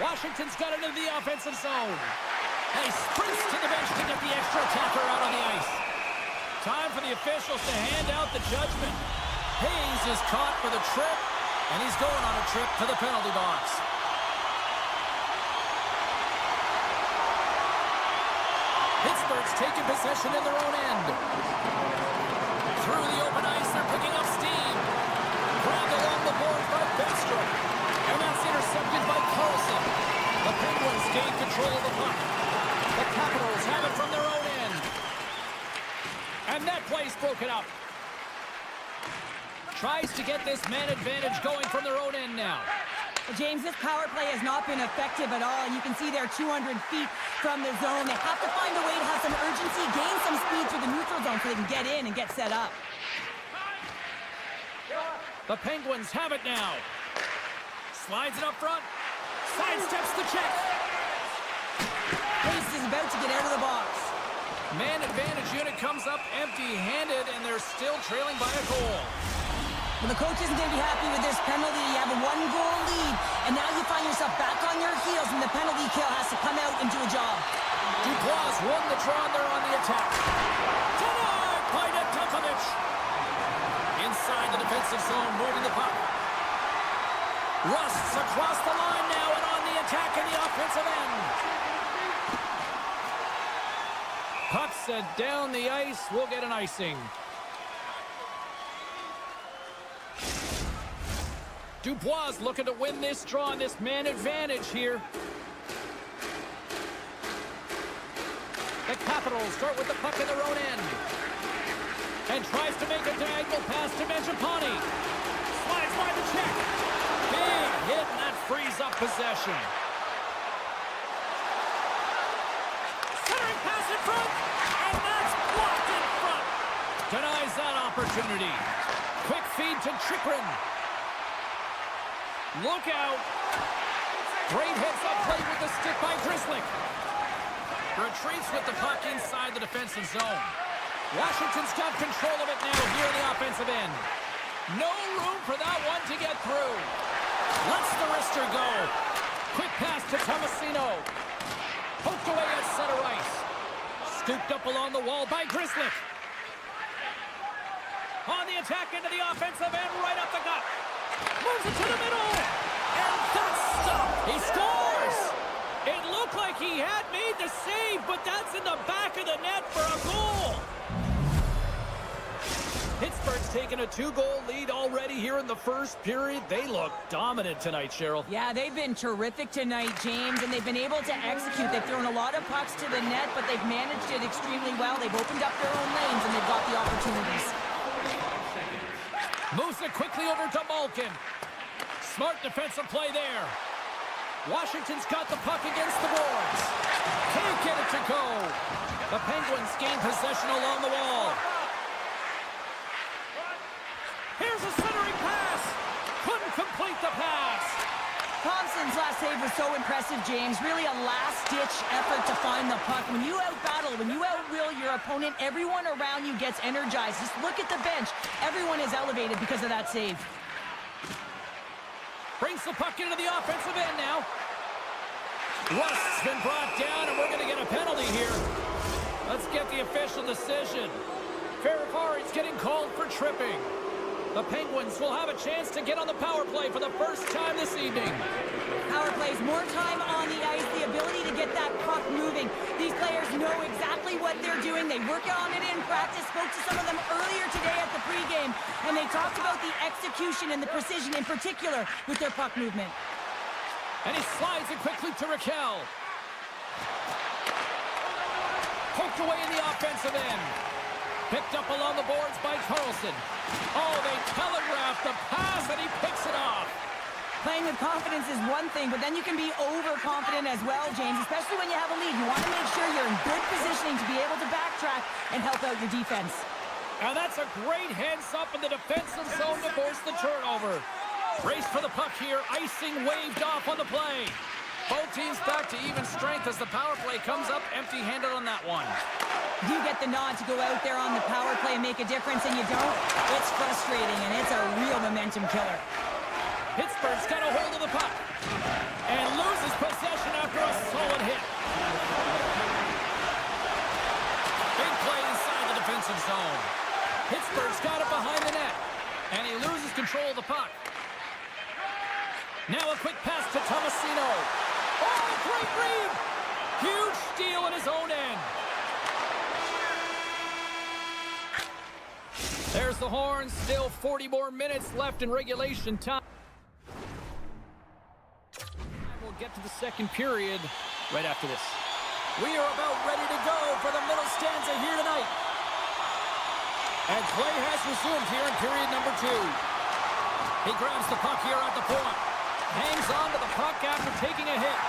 Speaker 1: Washington's got it into the offensive zone. And he sprints to the bench to get the extra attacker out on the ice. Time for the officials to hand out the judgment. Hayes is caught for the trip, and he's going on a trip to the penalty box. Pittsburgh's taking possession in their own end. Through the open ice, they're picking up steam. Grabbed along the boards by Backstrom. And that's intercepted by Carlson. The Penguins gain control of the puck. The Capitals have it from their own end. And that play's broken up. Tries to get this man advantage going from their own end now.
Speaker 2: James, this power play has not been effective at all, and you can see they're 200 feet from the zone. They have to find a way to have some urgency, gain some speed through the neutral zone so they can get in and get set up.
Speaker 1: The Penguins have it now. Slides it up front. Sidesteps the check.
Speaker 2: Hayes is about to get out of the box.
Speaker 1: Man advantage unit comes up empty-handed, and they're still trailing by a goal.
Speaker 2: Well, the coach isn't going to be happy with this penalty. You have a one-goal lead, and now you find yourself back on your heels, and the penalty kill has to come out and do a job.
Speaker 1: Dubois won the draw, and they're on the attack. Denied by Nedeljkovic. Inside the defensive zone, moving the puck. Rust's across the line now, and on the attack in the offensive end. Puck set down the ice. We'll get an icing. Dubois looking to win this draw on this man advantage here. The Capitals start with the puck in their own end. And tries to make a diagonal pass to Mangiapane. Slides by the check. Big hit, and that frees up possession. Centering pass in front. And that's blocked in front. Denies that opportunity. Quick feed to Chikrin. Look out. Great heads-up play with the stick by Grisza. Retreats with the puck inside the defensive zone. Washington's got control of it now here in the offensive end. No room for that one to get through. Lets the wrister go. Quick pass to Tomasino. Poked away at center ice. Scooped up along the wall by Grisza. On the attack into the offensive end, right up the gut. Moves it to the middle. And that's stopped. He scores. It looked like he had made the save, but that's in the back of the net for a goal. Pittsburgh's taken a 2-goal lead already here in the first period. They look dominant tonight, Cheryl.
Speaker 2: Yeah, they've been terrific tonight, James, and they've been able to execute. They've thrown a lot of pucks to the net, but they've managed it extremely well. They've opened up their own lanes, and they've got the opportunities.
Speaker 1: Moves it quickly over to Malkin. Smart defensive play there. Washington's got the puck against the boards. Can't get it to go. The Penguins gain possession along the wall. Here's a centering pass. Couldn't complete the pass.
Speaker 2: Thompson's last save was so impressive, James. Really a last-ditch effort to find the puck. When you out-battle, when you out-will your opponent, everyone around you gets energized. Just look at the bench. Everyone is elevated because of that save.
Speaker 1: Brings the puck into the offensive end now. Rust's been brought down, and we're going to get a penalty here. Let's get the official decision. Ferrari's getting called for tripping. The Penguins will have a chance to get on the power play for the first time this evening.
Speaker 2: Power plays, more time on the ice, the ability to get that puck moving. These players know exactly what they're doing. They work on it in practice. Spoke to some of them earlier today at the pregame, and they talked about the execution and the precision in particular with their puck movement.
Speaker 1: And he slides it quickly to Raquel. Poked away in the offensive end. Picked up along the boards by Carlson. Oh, they telegraphed the pass, and he picks it off.
Speaker 2: Playing with confidence is one thing, but then you can be overconfident as well, James, especially when you have a lead. You want to make sure you're in good positioning to be able to backtrack and help out your defense.
Speaker 1: And that's a great heads-up in the defensive zone to force the turnover. Race for the puck here. Icing waved off on the play. Both teams back to even strength as the power play comes up empty-handed on that one.
Speaker 2: You get the nod to go out there on the power play and make a difference, and you don't. It's frustrating, and it's a real momentum killer.
Speaker 1: Pittsburgh's got a hold of the puck and loses possession after a solid hit. Big play inside the defensive zone. Pittsburgh's got it behind the net, and he loses control of the puck. Now a quick pass to Tomasino. Oh, great read! Huge steal in his own end. There's the horn. Still 40 more minutes left in regulation time. We'll get to the second period right after this. We are about ready to go for the middle stanza here tonight. And play has resumed here in period number 2. He grabs the puck here at the point. Hangs on to the puck after taking a hit.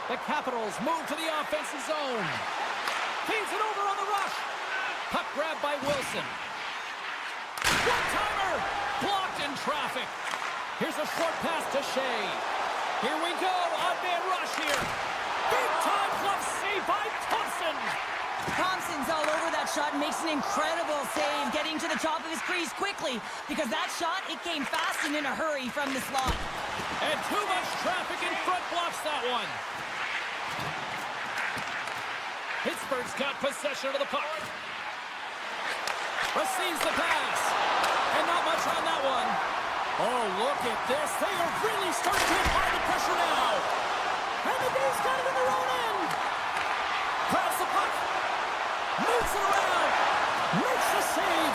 Speaker 1: The Capitals move to the offensive zone. Feeds it over on the rush. Puck grabbed by Wilson. One-timer! Blocked in traffic. Here's a short pass to Shea. Here we go. Odd-man rush here. Big-time glove save by Thompson.
Speaker 2: Thompson's all over that shot and makes an incredible save, getting to the top of his crease quickly, because that shot, it came fast and in a hurry from the slot.
Speaker 1: And too much traffic in front blocks that one. Pittsburgh's got possession of the puck. Receives the pass. And not much on that one. Oh, look at this. They are really starting to apply the pressure now. And the Blues got it in their own end. Grabs the puck. Moves it around. Makes the save.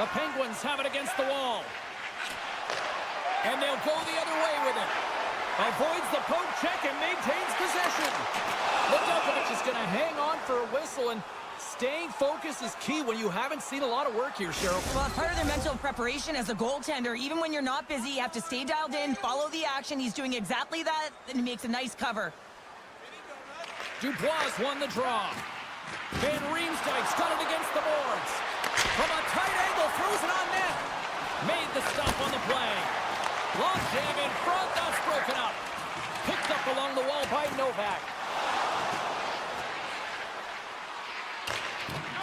Speaker 1: The Penguins have it against the wall. And they'll go the other way with it. Avoids the poke check and maintains possession. Ludovic is going to hang on for a whistle, and staying focused is key when you haven't seen a lot of work here, Cheryl.
Speaker 2: Well, it's part of their mental preparation as a goaltender. Even when you're not busy, you have to stay dialed in, follow the action. He's doing exactly that, and he makes a nice cover.
Speaker 1: Dubois won the draw. Van Riemsdyk's got it against the boards. From a tight angle, throws it on net. Made the stop on the play. Long jam in front, that's broken up. Picked up along the wall by Novak.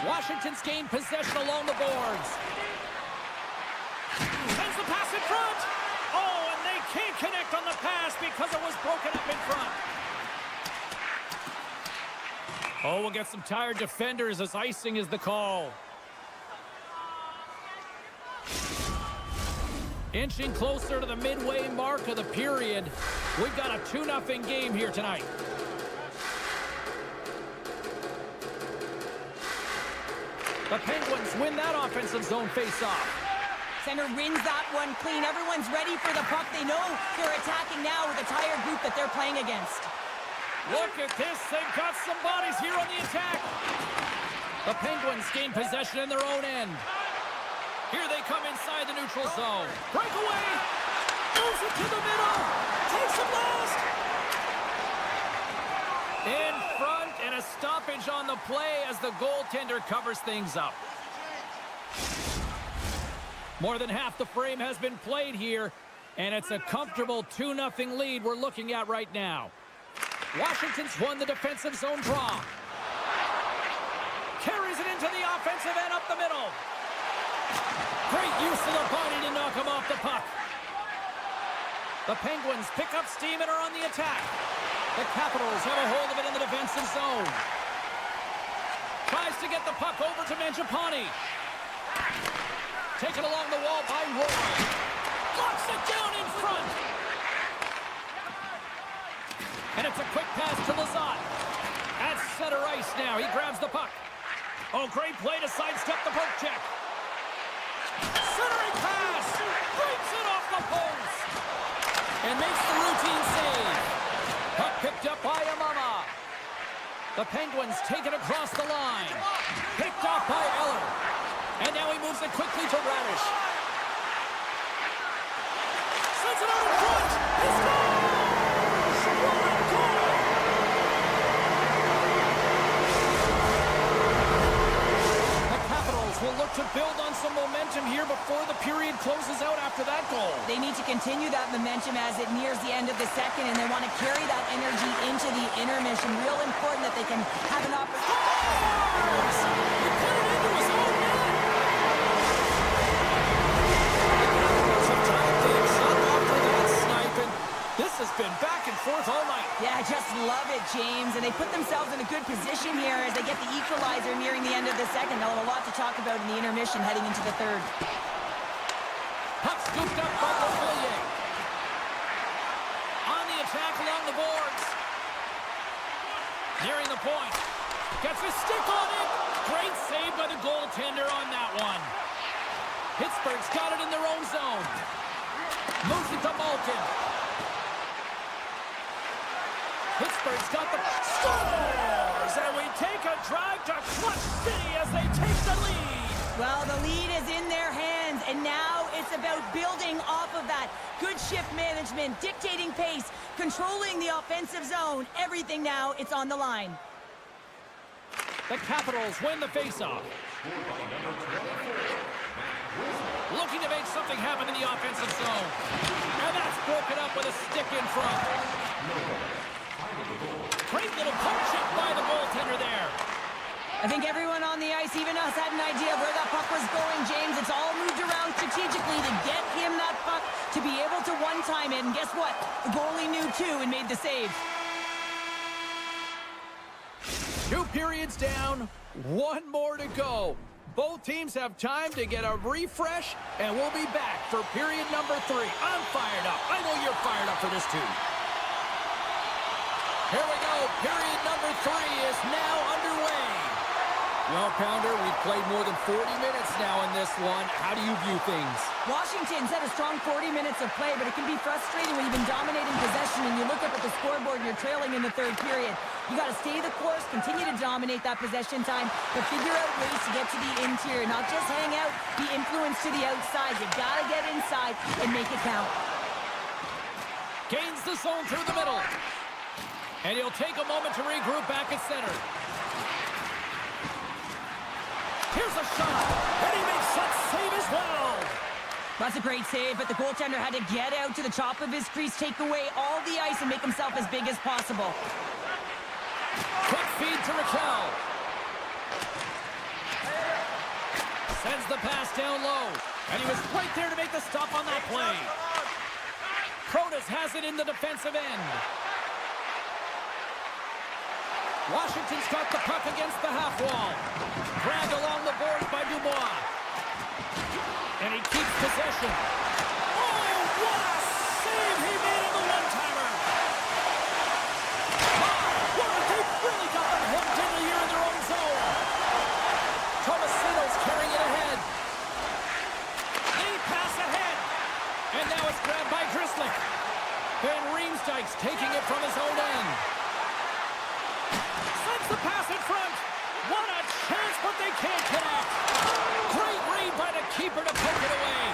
Speaker 1: Washington's gained possession along the boards. Sends the pass in front. Oh, and they can't connect on the pass because it was broken up in front. Oh, we'll get some tired defenders as icing is the call. Inching closer to the midway mark of the period. We've got a 2-0 game here tonight. The Penguins win that offensive zone face-off.
Speaker 2: Center wins that one clean. Everyone's ready for the puck. They know they're attacking now with a tired group that they're playing against.
Speaker 1: Look at this. They've got some bodies here on the attack. The Penguins gain possession in their own end. Here they come inside the neutral zone. Breakaway. Moves it to the middle. Takes him last. In front, and a stoppage on the play as the goaltender covers things up. More than half the frame has been played here. And it's a comfortable 2-0 lead we're looking at right now. Washington's won the defensive zone draw. Carries it into the offensive end up the middle. Great use of the body to knock him off the puck. The Penguins pick up steam and are on the attack. The Capitals have a hold of it in the defensive zone. Tries to get the puck over to Mangiapane. Taken along the wall by Roy. Locks it down in front. And it's a quick pass to Lizotte. At center ice now. He grabs the puck. Oh, great play to sidestep the poke check. Centering pass. Breaks it off the post. And makes the routine save. Puck picked up by Amama. The Penguins take it across the line. Picked off by Eller. And now he moves it quickly to Radish. Sends it out in front. He scores! What a goal! The Capitals will look to build on some momentum here before the period closes out after that goal.
Speaker 2: They need to continue that momentum as it nears the end of the second, and they want to carry that energy into the intermission. Real important that they can have an opportunity.
Speaker 1: He put it into his own net. This has been back and forth all night.
Speaker 2: Yeah, I just love it, James. And they put themselves in a good position here as they get the equalizer nearing the end of the second. They'll have a lot to talk about in the intermission heading into the third.
Speaker 1: Puck scooped up by Beauvillier. On the attack along the boards. Nearing the point. Gets a stick on it. Great save by the goaltender on that one. Pittsburgh's got it in their own zone. Moves it to Malkin. Pittsburgh's got the scores, and we take a drive to Clutch City as they take the lead.
Speaker 2: Well, the lead is in their hands, and now it's about building off of that. Good shift management, dictating pace, controlling the offensive zone. Everything now, it's on the line.
Speaker 1: The Capitals win the faceoff. Looking to make something happen in the offensive zone. And that's broken up with a stick in front. Great little poke check by the goaltender there.
Speaker 2: I think everyone on the ice, even us, had an idea of where that puck was going, James. It's all moved around strategically to get him that puck to be able to one-time it. And guess what? The goalie knew, too, and made the save.
Speaker 1: 2 periods down, 1 more to go. Both teams have time to get a refresh, and we'll be back for period number 3. I'm fired up. I know you're fired up for this, too. Here we go. Period number 3 is now underway. Well, Pounder, we've played more than 40 minutes now in this one. How do you view things?
Speaker 2: Washington's had a strong 40 minutes of play, but it can be frustrating when you've been dominating possession and you look up at the scoreboard and you're trailing in the third period. You got to stay the course, continue to dominate that possession time, but figure out ways to get to the interior, not just hang out, be influenced to the outside. You got to get inside and make it count.
Speaker 1: Gains the zone through the middle. And he'll take a moment to regroup back at center. Here's a shot, and he makes that save as well.
Speaker 2: That's a great save, but the goaltender had to get out to the top of his crease, take away all the ice, and make himself as big as possible.
Speaker 1: Quick feed to Raquel. Sends the pass down low, and he was right there to make the stop on that play. Protas has it in the defensive end. Washington's got the puck against the half wall. Dragged along the boards by Dubois. And he keeps possession. Oh, what a save he made on the one-timer. Wow, they've really got them hooked into here in their own zone. Tomasino's carrying it ahead. They pass ahead. And now it's grabbed by Grisza. Van Riemsdyk's taking it from his own end. Sends the pass in front. What a chance, but they can't connect. Great read by the keeper to poke it away.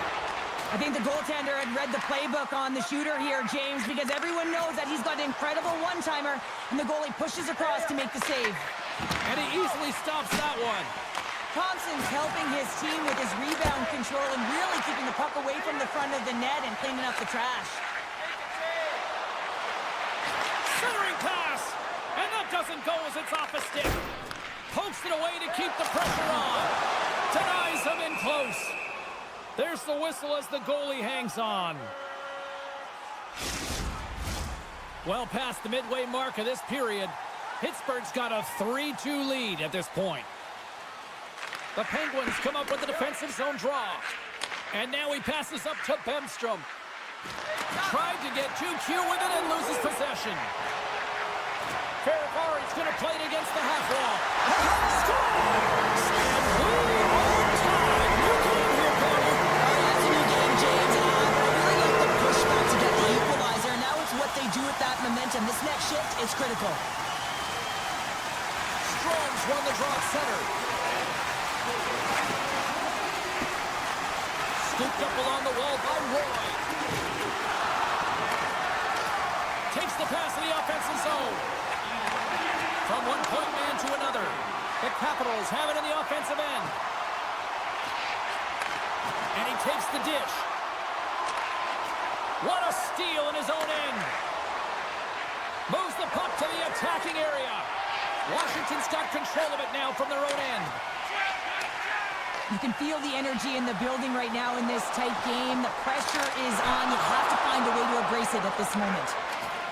Speaker 2: I think the goaltender had read the playbook on the shooter here, James, because everyone knows that he's got an incredible one-timer, and the goalie pushes across to make the save.
Speaker 1: And he easily stops that one.
Speaker 2: Thompson's helping his team with his rebound control and really keeping the puck away from the front of the net and cleaning up the trash.
Speaker 1: Centering pass, and that doesn't go as it's off a stick. Pokes it away to keep the pressure on. Denies him in close. There's the whistle as the goalie hangs on. Well past the midway mark of this period, Pittsburgh's got a 3-2 lead at this point. The Penguins come up with a defensive zone draw. And now he passes up to Bemstrom. Tried to get too cute with it and loses possession. Ferrari's going to play it against the half wall. Scores! And we are tied. New game here, Connor.
Speaker 2: That's a new game, James. I really like the pushback to get the equalizer. Now it's what they do with that momentum. This next shift is critical.
Speaker 1: Strong's won the draw at center. Scooped up along the wall by Roy. Takes the pass in the offensive zone. From one point man to another. The Capitals have it in the offensive end. And he takes the dish. What a steal in his own end. Moves the puck to the attacking area. Washington's got control of it now from their own end.
Speaker 2: You can feel the energy in the building right now in this tight game. The pressure is on. You have to find a way to embrace it at this moment.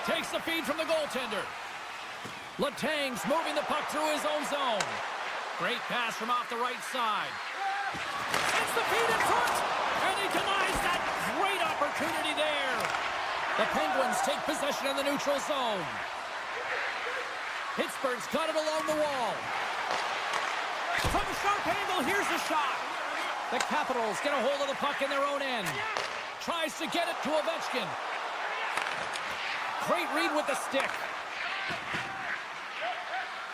Speaker 1: Takes the feed from the goaltender. Letang's moving the puck through his own zone. Great pass from off the right side. Sends the feed in front, and he denies that great opportunity there. The Penguins take possession in the neutral zone. Pittsburgh's got it along the wall. From a sharp angle, here's the shot. The Capitals get a hold of the puck in their own end. Tries to get it to Ovechkin. Great read with the stick.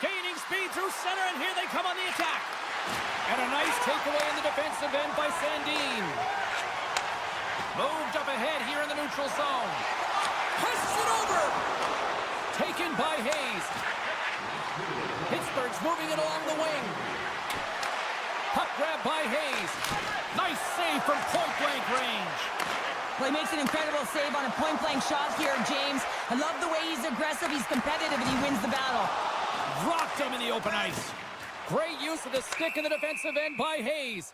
Speaker 1: Gaining speed through center, and here they come on the attack. And a nice takeaway in the defensive end by Sandin. Moved up ahead here in the neutral zone. Passes it over. Taken by Hayes. Pittsburgh's moving it along the wing. Puck grab by Hayes. Nice save from point-blank range.
Speaker 2: Well, he makes an incredible save on a point-blank shot here, James. I love the way he's aggressive, he's competitive, and he wins the battle.
Speaker 1: Rocked him in the open ice. Great use of the stick in the defensive end by Hayes.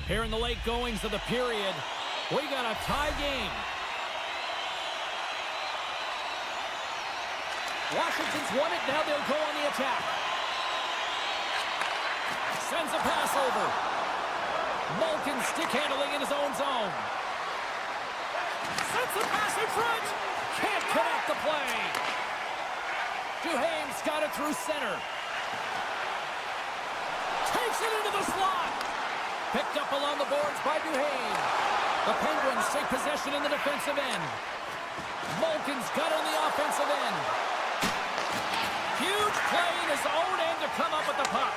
Speaker 1: Here in the late goings of the period, we got a tie game. Washington's won it, now they'll go on the attack. Sends a pass over. Malkin stick handling in his own zone. Sends a pass in front. Can't connect the play. Duhaime's got it through center. Takes it into the slot. Picked up along the boards by Duhaime. The Penguins take possession in the defensive end. Malkin's got it on the offensive end. Huge play in his own end to come up with the puck.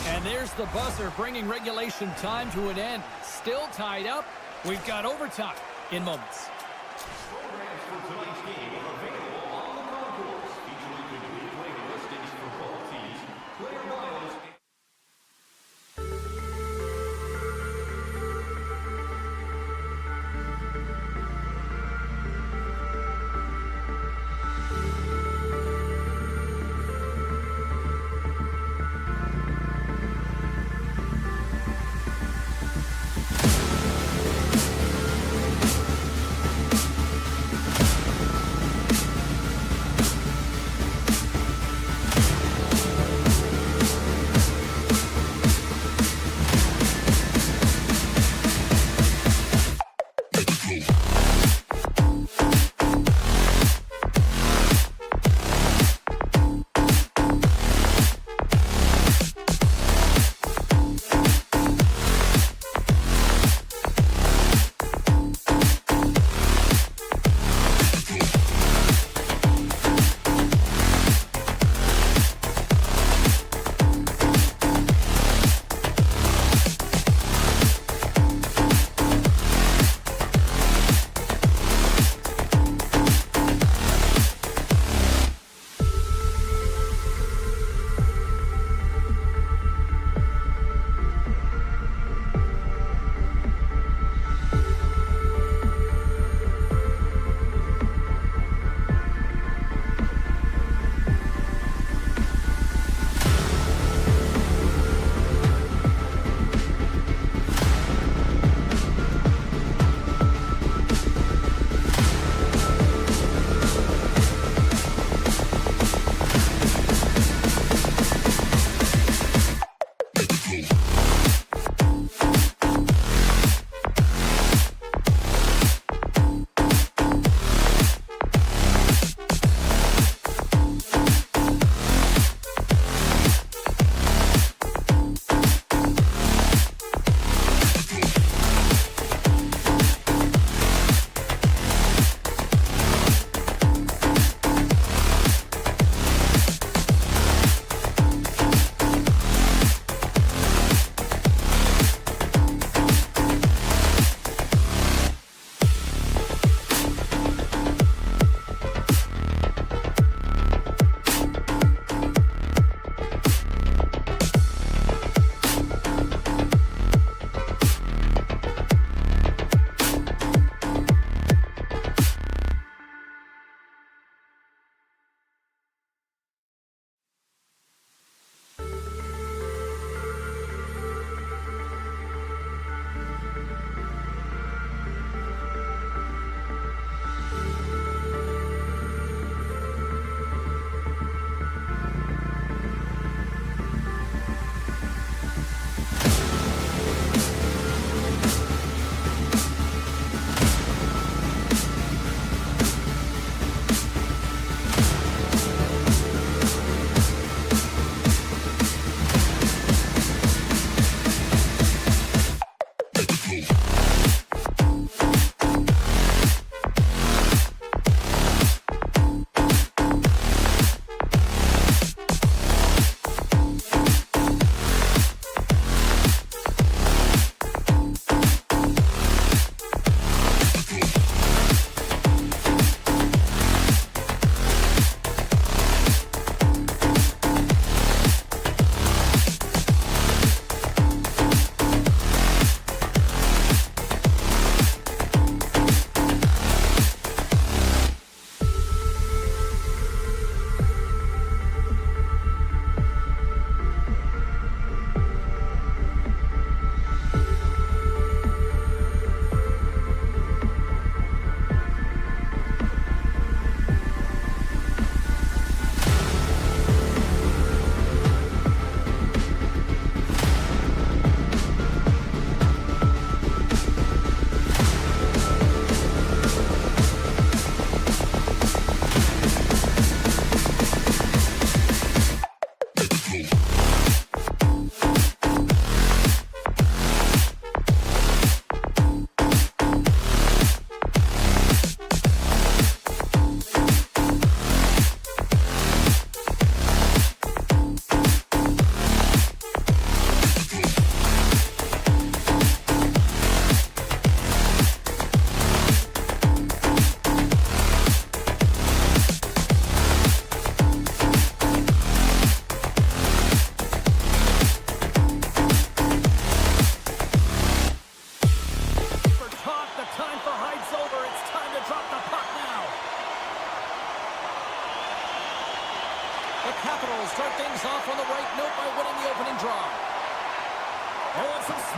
Speaker 1: And there's the buzzer, bringing regulation time to an end. Still tied up. We've got overtime in moments.
Speaker 3: Programs for tonight's game are available on the concourse, featuring complete player listings for both teams, player bios,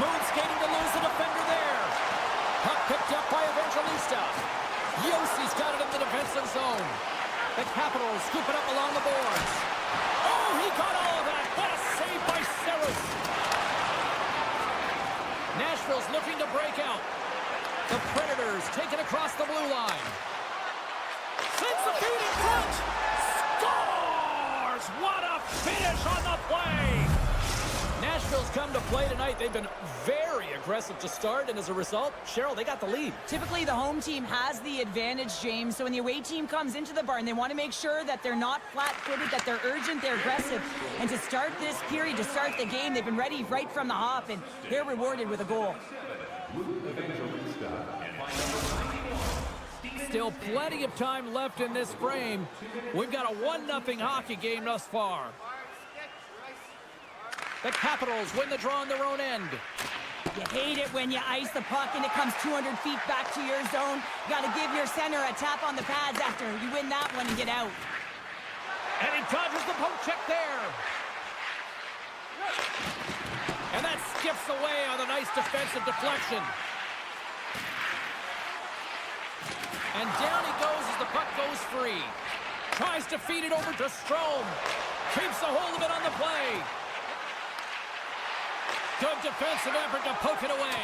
Speaker 1: Smooth skating to lose the defender there. Puck picked up by Evangelista. Yossi's got it in the defensive zone. The Capitals scoop it up along the boards. Oh, he got all of that. What a save by Saros. Nashville's looking to break out. The Predators take it across the blue line. Sends the feed in front. Scores! What a finish on the play! Nashville's come to play tonight. They've been very aggressive to start, and as a result, Cheryl, they got the lead.
Speaker 2: Typically, the home team has the advantage, James. So when the away team comes into the barn, they want to make sure that they're not flat-footed, that they're urgent, they're aggressive. And to start this period, to start the game, they've been ready right from the hop, and they're rewarded with a goal.
Speaker 1: Still plenty of time left in this frame. We've got a 1-0 hockey game thus far. The Capitals win the draw on their own end.
Speaker 2: You hate it when you ice the puck and it comes 200 feet back to your zone. You got to give your center a tap on the pads after you win that one and get out.
Speaker 1: And he dodges the poke check there. And that skips away on a nice defensive deflection. And down he goes as the puck goes free. Tries to feed it over to Strome. Keeps a hold of it on the play. Good defensive effort to poke it away.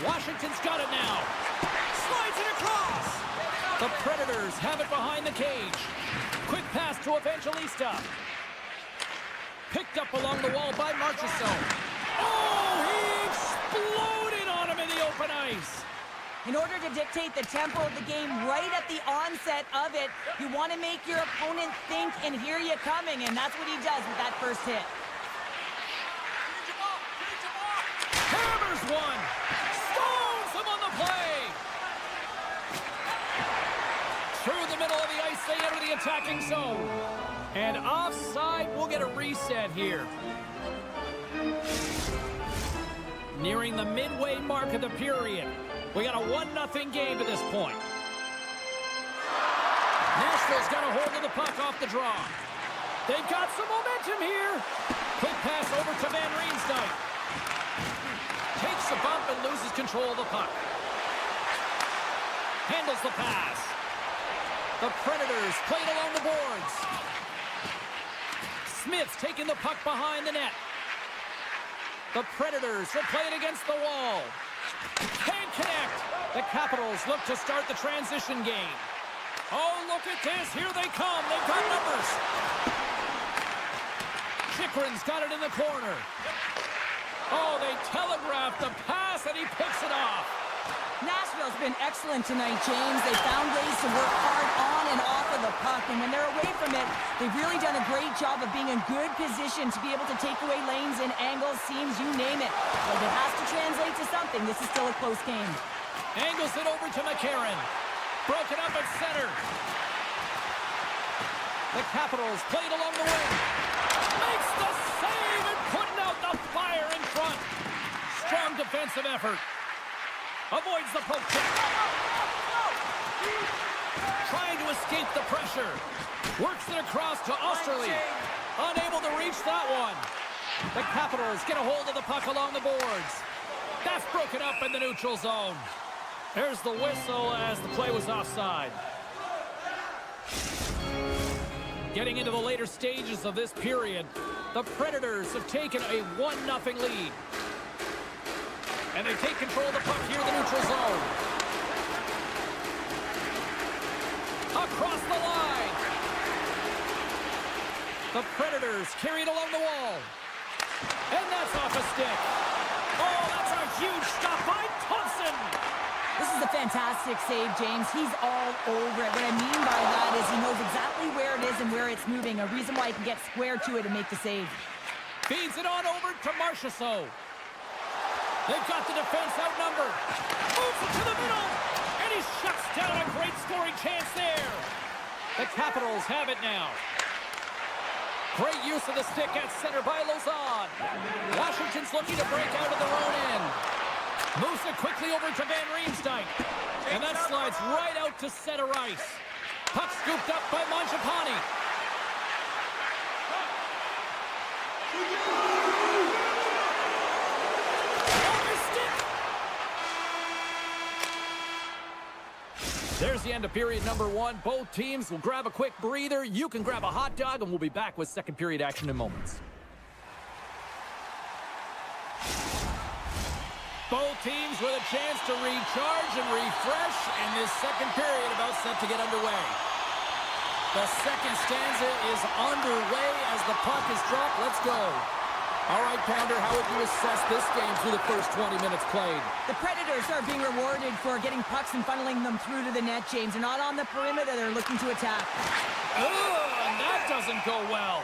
Speaker 1: Washington's got it now. Slides it across. The Predators have it behind the cage. Quick pass to Evangelista. Picked up along the wall by Marchessault. Oh, he exploded on him in the open ice.
Speaker 2: In order to dictate the tempo of the game right at the onset of it, you want to make your opponent think and hear you coming, and that's what he does with that first hit.
Speaker 1: Hammers one. Stones him on the play. Through the middle of the ice, they enter the attacking zone. And offside, we'll get a reset here. Nearing the midway mark of the period. We got a 1-0 game to this point. Nashville's got a hold of the puck off the draw. They've got some momentum here. Quick pass over to Van Riemsdyk. Takes a bump and loses control of the puck. Handles the pass. The Predators played along the boards. Smith's taking the puck behind the net. The Predators will play it against the wall. Can't connect. The Capitals look to start the transition game. Oh, look at this. Here they come. They've got numbers. Chychrun's got it in the corner. Oh, they telegraphed the pass, and he picks it off.
Speaker 2: Nashville's been excellent tonight, James. They found ways to work hard on and off of the puck, and when they're away from it, they've really done a great job of being in good position to be able to take away lanes and angles, seams, you name it. But it has to translate to something. This is still a close game.
Speaker 1: Angles it over to McCarron. Broken up at center. The Capitals played along the wing. Makes the save and putting out the fire in front. Strong defensive effort. Avoids the poke check. Trying to escape the pressure. Works it across to Osterley. Unable to reach that one. The Capitals get a hold of the puck along the boards. That's broken up in the neutral zone. There's the whistle as the play was offside. Getting into the later stages of this period, the Predators have taken a 1-0 lead. And they take control of the puck here in the neutral zone. Across the line. The Predators carry it along the wall. And that's off a stick. Oh, that's a huge stop by Thompson.
Speaker 2: This is a fantastic save, James. He's all over it. What I mean by that is he knows exactly where it is and where it's moving. A reason why he can get square to it and make the save.
Speaker 1: Feeds it on over to Marchessault. They've got the defense outnumbered. Moves it to the middle. And he shuts down a great scoring chance there. The Capitals have it now. Great use of the stick at center by Lauzon. Washington's looking to break out of their own end. Moves it quickly over to Van Riemsdyk. And that slides right out to center ice. Puck scooped up by Mangiapane. There's the end of period number 1. Both teams will grab a quick breather. You can grab a hot dog, and we'll be back with second period action in moments. Both teams with a chance to recharge and refresh, and this second period about set to get underway. The second stanza is underway as the puck is dropped. Let's go. All right, Pounder, how would you assess this game through the first 20 minutes played?
Speaker 2: The Predators are being rewarded for getting pucks and funneling them through to the net, James. They're not on the perimeter. They're looking to attack.
Speaker 1: And that doesn't go well.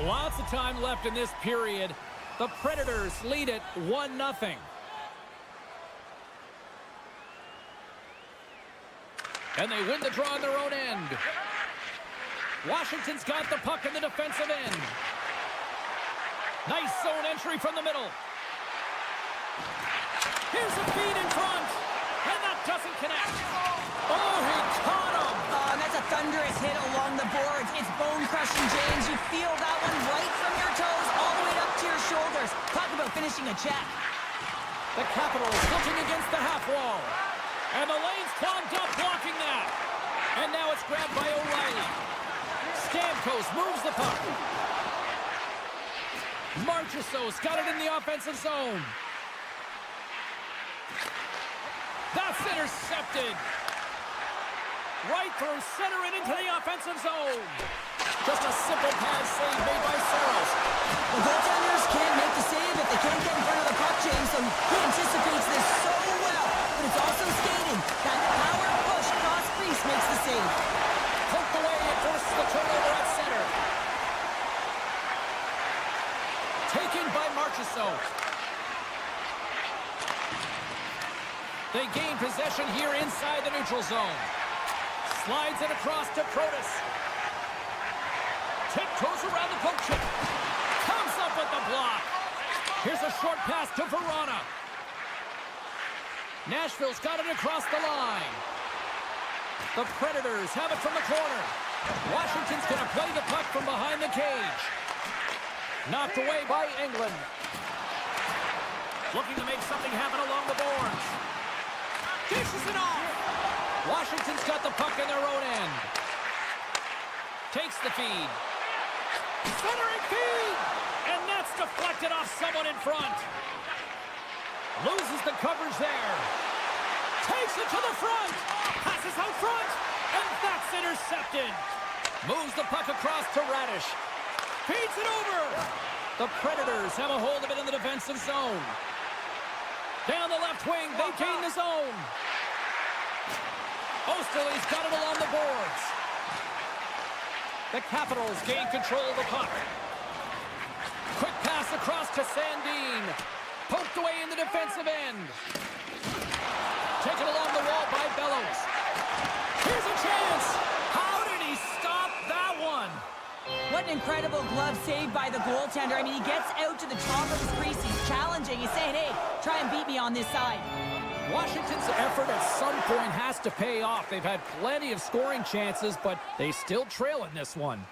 Speaker 1: Lots of time left in this period. The Predators lead it 1-0. And they win the draw on their own end. Washington's got the puck in the defensive end. Nice zone entry from the middle. Here's a feed in front. And that doesn't connect. Oh, he caught him.
Speaker 2: And that's a thunderous hit along the boards. It's bone-crushing, James. You feel that one right from your toes all the way up to your shoulders. Talk about finishing a check.
Speaker 1: The Capitals looking against the half wall. And the lane's clogged up blocking that. And now it's grabbed by O'Reilly. Stamkos moves the puck. Marchessault's got it in the offensive zone. That's intercepted. Right through center and into the offensive zone. Just a simple pass save made by Saros.
Speaker 2: The goaltenders can't make the save if they can't get in front of the puck, James, so he anticipates this so well. But it's also skating. That power push cross crease makes the save.
Speaker 1: Poked away and forces the turnover at center. Taken by Marchessault. They gain possession here inside the neutral zone. Slides it across to Protas. Tiptoes around the poke check. Comes up with the block. Here's a short pass to Verona. Nashville's got it across the line. The Predators have it from the corner. Washington's going to play the puck from behind the cage. Knocked away by England. Looking to make something happen along the boards. Dishes it off. Washington's got the puck in their own end. Takes the feed. Centering feed. And that's deflected off someone in front. Loses the coverage there. Takes it to the front. Passes out front. And that's intercepted. Moves the puck across to Radish. Feeds it over. The Predators have a hold of it in the defensive zone. Down the left wing, they gain the zone. Osterley's got it along the boards. The Capitals gain control of the puck. Quick pass across to Sandin. Poked away in the defensive end. Taken along the wall by Bellows. Here's a chance. How did he stop that one?
Speaker 2: What an incredible glove save by the goaltender. I mean, he gets out to the top of his crease. He's challenging. He's saying, hey, try and beat me on this side.
Speaker 1: Washington's effort at some point has to pay off. They've had plenty of scoring chances, but they still trail in this one.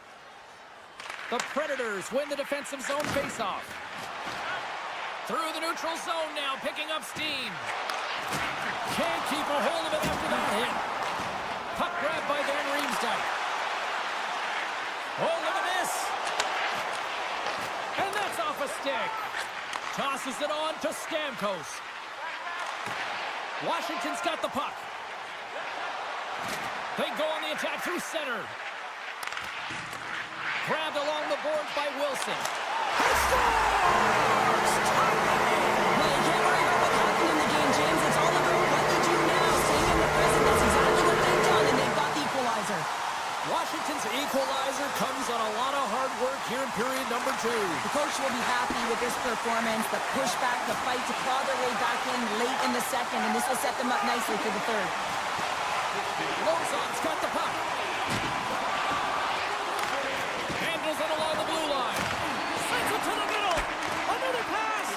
Speaker 1: The Predators win the defensive zone faceoff. Through the neutral zone now, picking up steam. Can't keep a hold of it after that hit. Puck grabbed by Van Riemsdyk. Oh, look at this. And that's off a stick. Tosses it on to Stamkos. Washington's got the puck. They go on the attack through center. Grabbed along the boards by Wilson. He scores!
Speaker 2: Well, you can't worry about what happened in the game, James. It's all about what they do now. Staying in the present. That's exactly what they've done, and they've got the equalizer.
Speaker 1: Washington's equalizer comes on a lot of hard work here in period number 2.
Speaker 2: The coach will be happy with this performance, the pushback, the fight to claw their way back in late in the second, and this will set them up nicely for the third.
Speaker 1: Lozon's got the puck. Handles it along the blue line. Sends it to the middle. Another pass.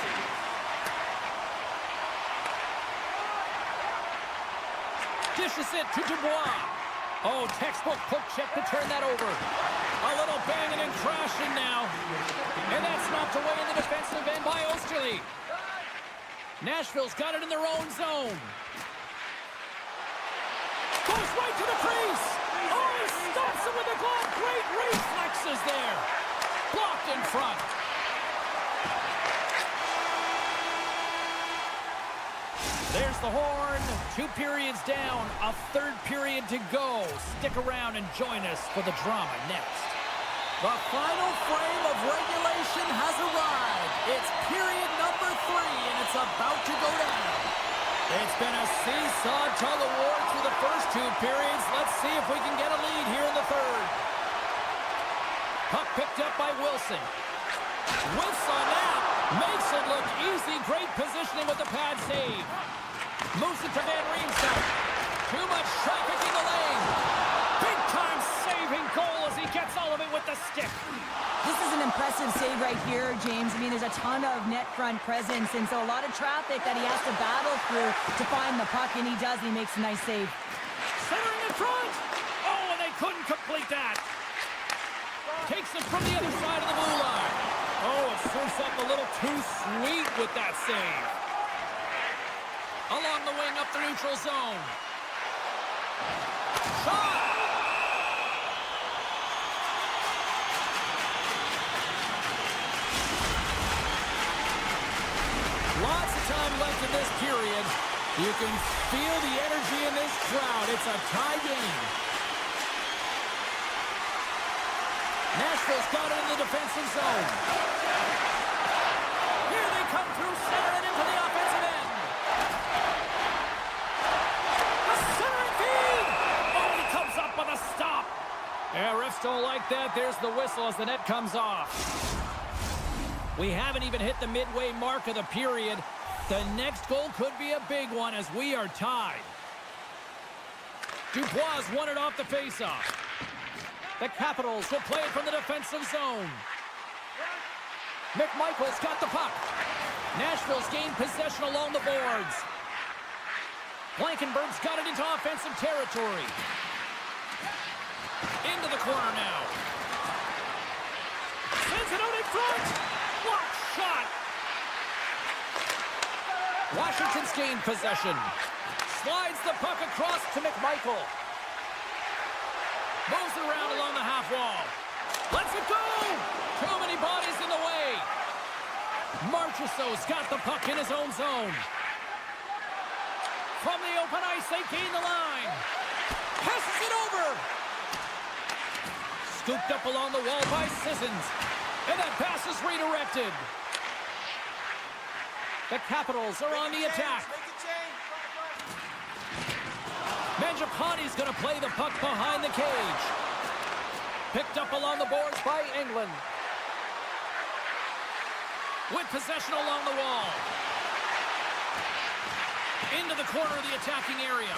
Speaker 1: Dishes it to Dubois. Oh, textbook poke check to turn that over. A little banging and crashing now. And that's knocked away in the defensive end by Osterley. Nashville's got it in their own zone. Goes right to the crease. Oh, he stops it with the glove. Great reflexes there. Blocked in front. There's the horn. 2 periods down. A 3rd period to go. Stick around and join us for the drama next.
Speaker 4: The final frame of regulation has arrived. It's period number 3, and it's about to go down.
Speaker 1: It's been a seesaw tug of war through the first 2 periods. Let's see if we can get a lead here in the 3rd. Puck picked up by Wilson. Whiffs on that. Makes it look easy. Great positioning with the pad save. Moves it to Van Riemsdyk. Too much traffic in the lane. Big time saving goal as he gets all of it with the stick.
Speaker 2: This is an impressive save right here, James. I mean, there's a ton of net front presence, and so a lot of traffic that he has to battle through to find the puck, and he does. He makes a nice save.
Speaker 1: Centering in front. Oh, and they couldn't complete that. Takes it from the other side of the blue line. Oh, it serves up a little too sweet with that save. Along the wing up the neutral zone. Shot! Lots of time left in this period. You can feel the energy in this crowd. It's a tie game. Nashville's got it in the defensive zone. Here they come through center and into the offensive end. A centering feed! Oh, he comes up with a stop. Yeah, refs don't like that. There's the whistle as the net comes off. We haven't even hit the midway mark of the period. The next goal could be a big one as we are tied. Dubois won it off the faceoff. The Capitals will play it from the defensive zone. McMichael's got the puck. Nashville's gained possession along the boards. Blankenberg's got it into offensive territory. Into the corner now. Sends it out in front. Blocked shot. Washington's gained possession. Slides the puck across to McMichael. Moves it around along the half wall. Lets it go! Too many bodies in the way. Marchessault's got the puck in his own zone. From the open ice, they gain the line. Passes it over. Scooped up along the wall by Sissons. And that pass is redirected. The Capitals are on the attack. Mangiapane's going to play the puck behind the cage. Picked up along the boards by England. With possession along the wall. Into the corner of the attacking area.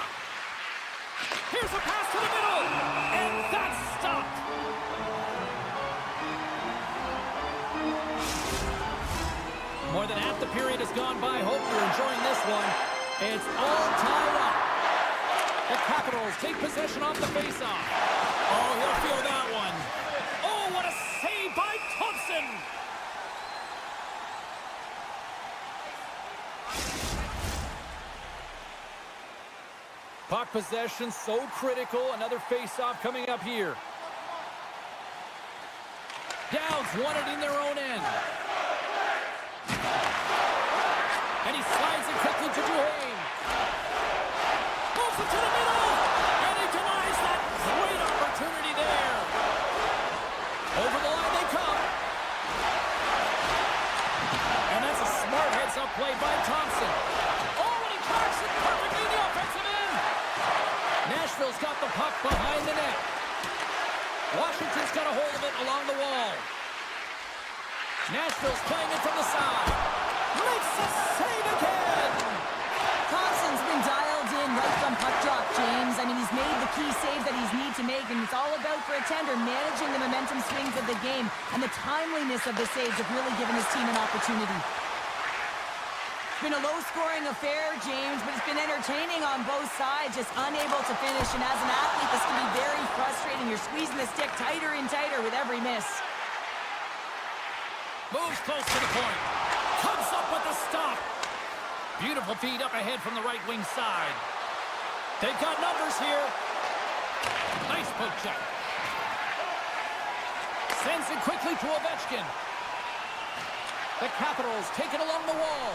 Speaker 1: Here's a pass to the middle. And that's stopped. More than half the period has gone by. Hope you're enjoying this one. It's all tied up. The Capitals take possession off the faceoff. Oh, he'll feel that one. Oh, what a save by Thompson. Puck possession so critical. Another faceoff coming up here. Downs won it in their own end. And he slides it quickly to Duhaime. Moves it to the middle. And he denies that great opportunity there. Over the line they come. And that's a smart heads-up play by Thompson. Oh, and he tracks it perfectly in the offensive end. Nashville's got the puck behind the net. Washington's got a hold of it along the wall. Nashville's playing it from the side. Makes a save again!
Speaker 2: Thompson's been dialed in right from puck drop, James. I mean, he's made the key saves that he's need to make, and it's all about, for a tender, managing the momentum swings of the game, and the timeliness of the saves have really given his team an opportunity. It's been a low-scoring affair, James, but it's been entertaining on both sides, just unable to finish, and as an athlete, this can be very frustrating. You're squeezing the stick tighter and tighter with every miss.
Speaker 1: Moves close to the point. Comes up with the stop. Beautiful feed up ahead from the right wing side. They've got numbers here. Nice poke check. Sends it quickly to Ovechkin. The Capitals take it along the wall.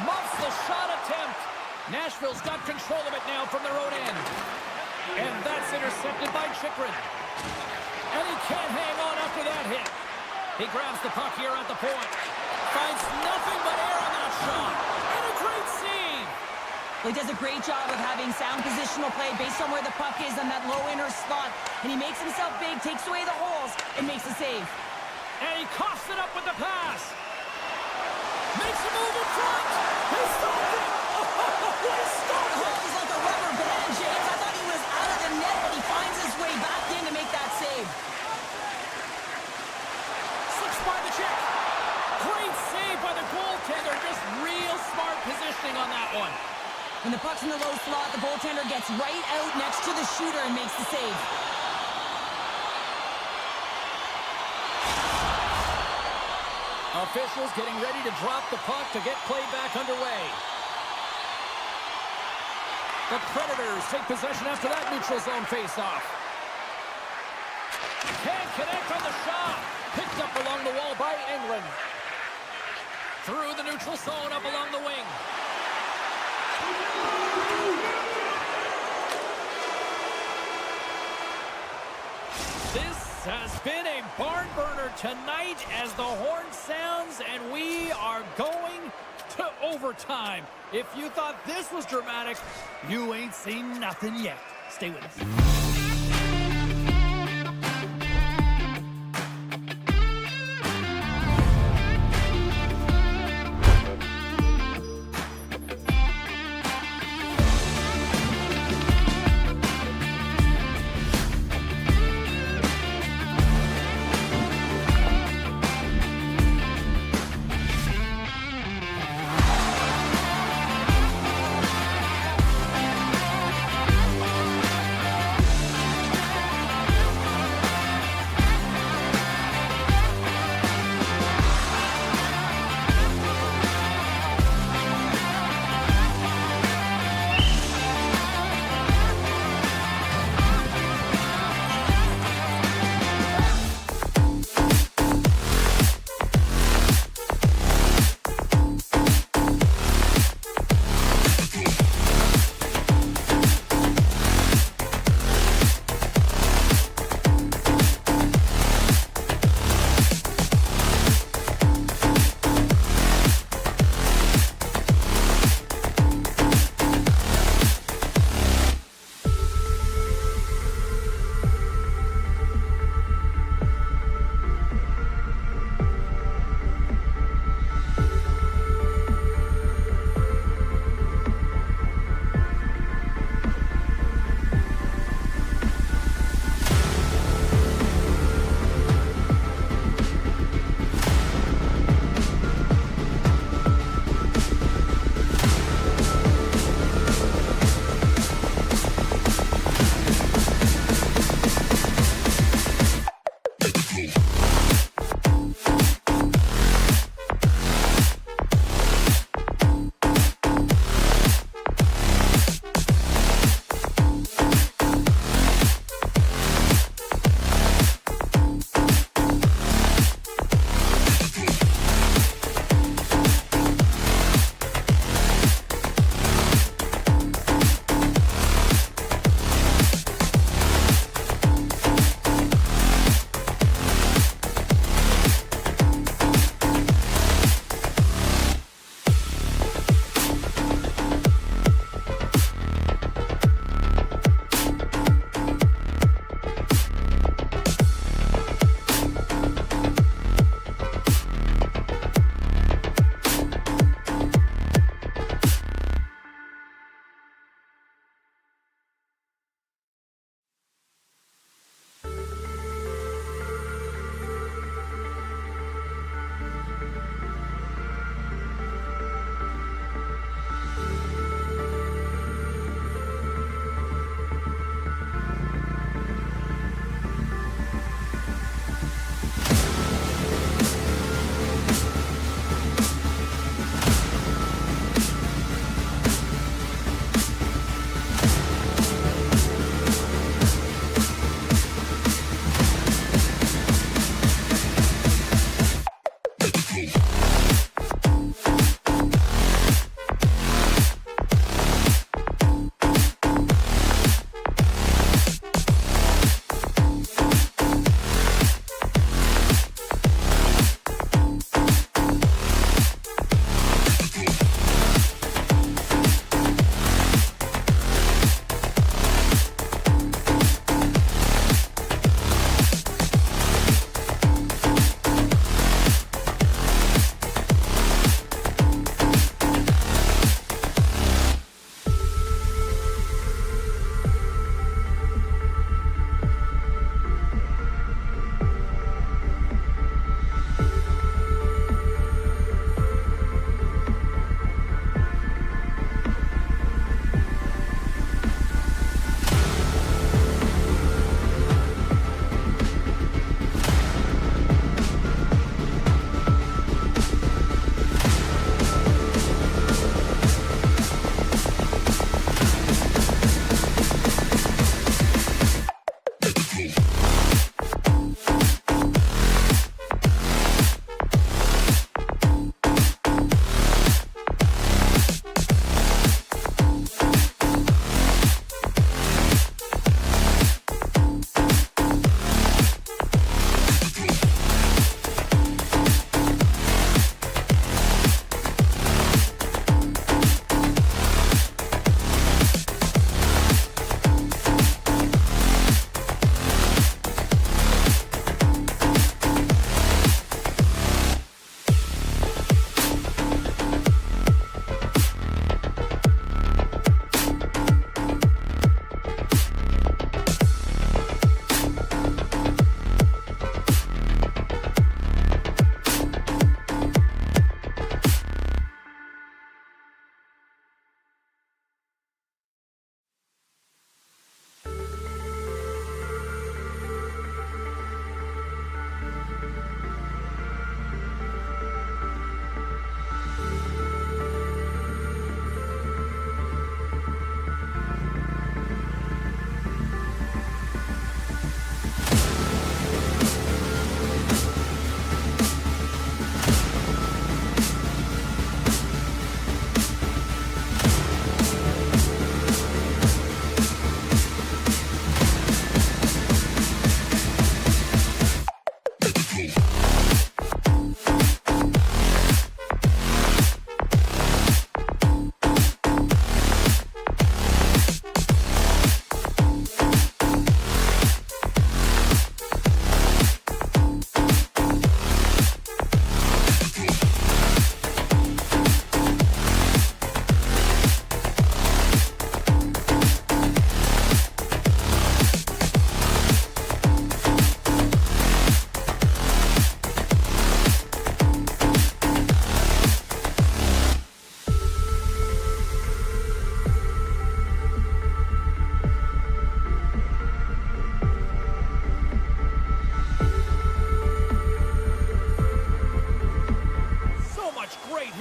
Speaker 1: Muffs the shot attempt. Nashville's got control of it now from their own end. And that's intercepted by Chychrun. And he can't hang on after that hit. He grabs the puck here at the point. Finds nothing but air on that shot. And a great save.
Speaker 2: Well, he does a great job of having sound positional play based on where the puck is on that low inner slot. And he makes himself big, takes away the holes, and makes a save.
Speaker 1: And he coughs it up with the pass. Makes a move in front. He stopped it. What a stop.
Speaker 2: Oh, he's like a rubber band, James. I thought he was out of the net, but he finds his way back in to make that save.
Speaker 1: Slips by the check. Great save by the goaltender. Just real smart positioning on that one.
Speaker 2: When the puck's in the low slot, the goaltender gets right out next to the shooter and makes the save.
Speaker 1: Officials getting ready to drop the puck to get play back underway. The Predators take possession after that neutral zone faceoff. Can't connect on the shot. Picked up along the wall by England. Through the neutral zone up along the wing. This has been a barn burner tonight as the horn sounds and we are going to overtime. If you thought this was dramatic, you ain't seen nothing yet. Stay with us.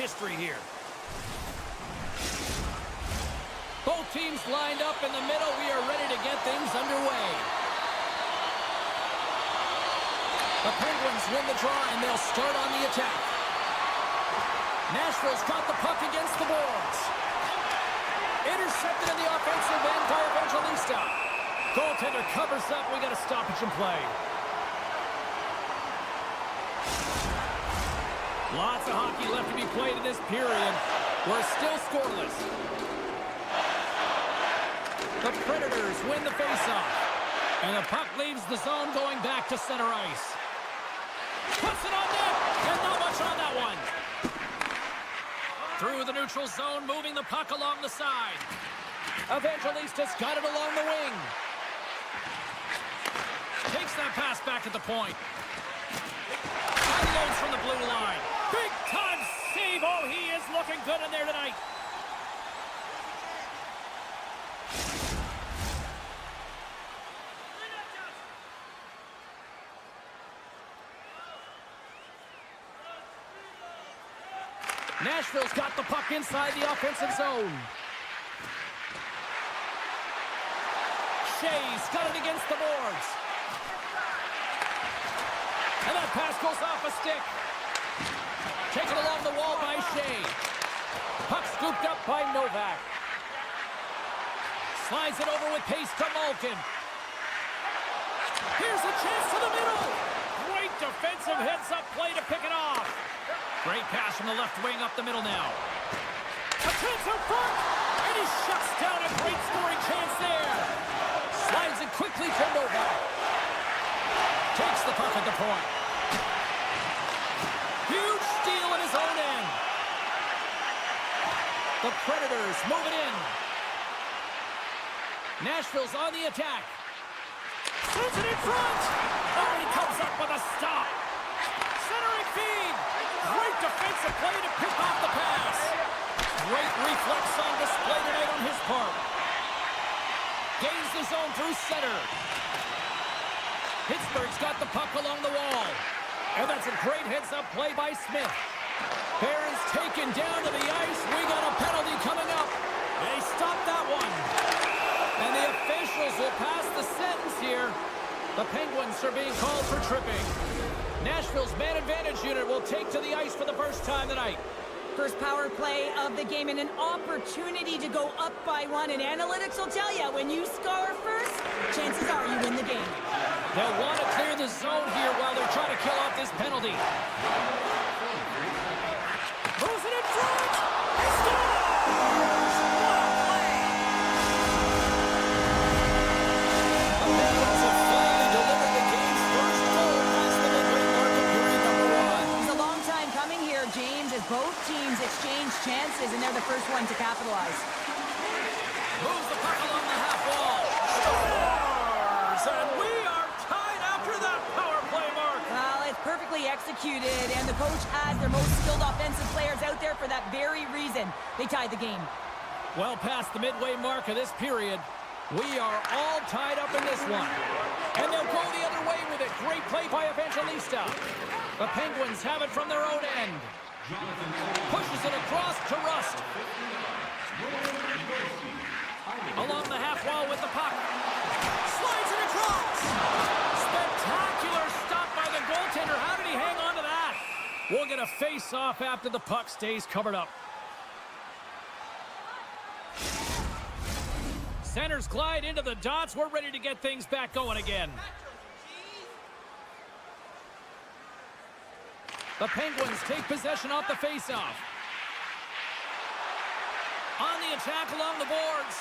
Speaker 1: history here. Both teams lined up in the middle. We are ready to get things underway. The Penguins win the draw, and they'll start on the attack. Nashville's got the puck against the boards. Intercepted in the offensive end by Evangelista. Goaltender covers up. We got a stoppage in play. Lots of hockey left to be played in this period. We're still scoreless. The Predators win the faceoff. And the puck leaves the zone going back to center ice. Puts it on net. And not much on that one. Through the neutral zone, moving the puck along the side. Evangelista's got it along the wing. Takes that pass back at the point. Unloads from the blue line. Big time save. Oh, he is looking good in there tonight. Nashville's got the puck inside the offensive zone. Shea's got it against the boards. And that pass goes off a stick. Taken along the wall by Shea. Puck scooped up by Novak. Slides it over with pace to Malkin. Here's a chance to the middle. Great defensive heads-up play to pick it off. Great pass from the left wing up the middle now. A chance out front. And he shuts down a great scoring chance there. Slides it quickly to Novak. Takes the puck at the point. Huge steal in his own end. The Predators move it in. Nashville's on the attack. Sends it in front. Oh, he comes up with a stop. Centering feed. Great defensive play to pick off the pass. Great reflex on display tonight on his part. Gains the zone through center. Pittsburgh's got the puck along the wall. And that's a great heads-up play by Smith. Barron's taken down to the ice. We got a penalty coming up. They stopped that one. And the officials will pass the sentence here. The Penguins are being called for tripping. Nashville's man advantage unit will take to the ice for the first time tonight.
Speaker 2: First power play of the game and an opportunity to go up by one. And analytics will tell you, when you score first, chances are you win the game.
Speaker 1: They'll want to clear the zone here while they're trying to kill off this penalty. Moves it in front! He scores! What a play! The Penguins have finally delivered the game's first goal past the midway mark of period number one.
Speaker 2: It's a long time coming here, James, as both teams exchange chances, and they're the first one to capitalize.
Speaker 1: Moves the puck along the half wall. Scores! And we are tied after that power play mark.
Speaker 2: Well, it's perfectly executed, and the coach has their most skilled offensive players out there for that very reason. They tied the game.
Speaker 1: Well past the midway mark of this period, we are all tied up in this one. And they'll go the other way with it. Great play by Evangelista. The Penguins have it from their own end. Pushes it across to Rust. Along the half wall with the puck. Slides it across. Spectacular stop by the goaltender. How did he hang on to that? We'll get a face-off after the puck stays covered up. Centers glide into the dots. We're ready to get things back going again. The Penguins take possession off the face-off. On the attack along the boards.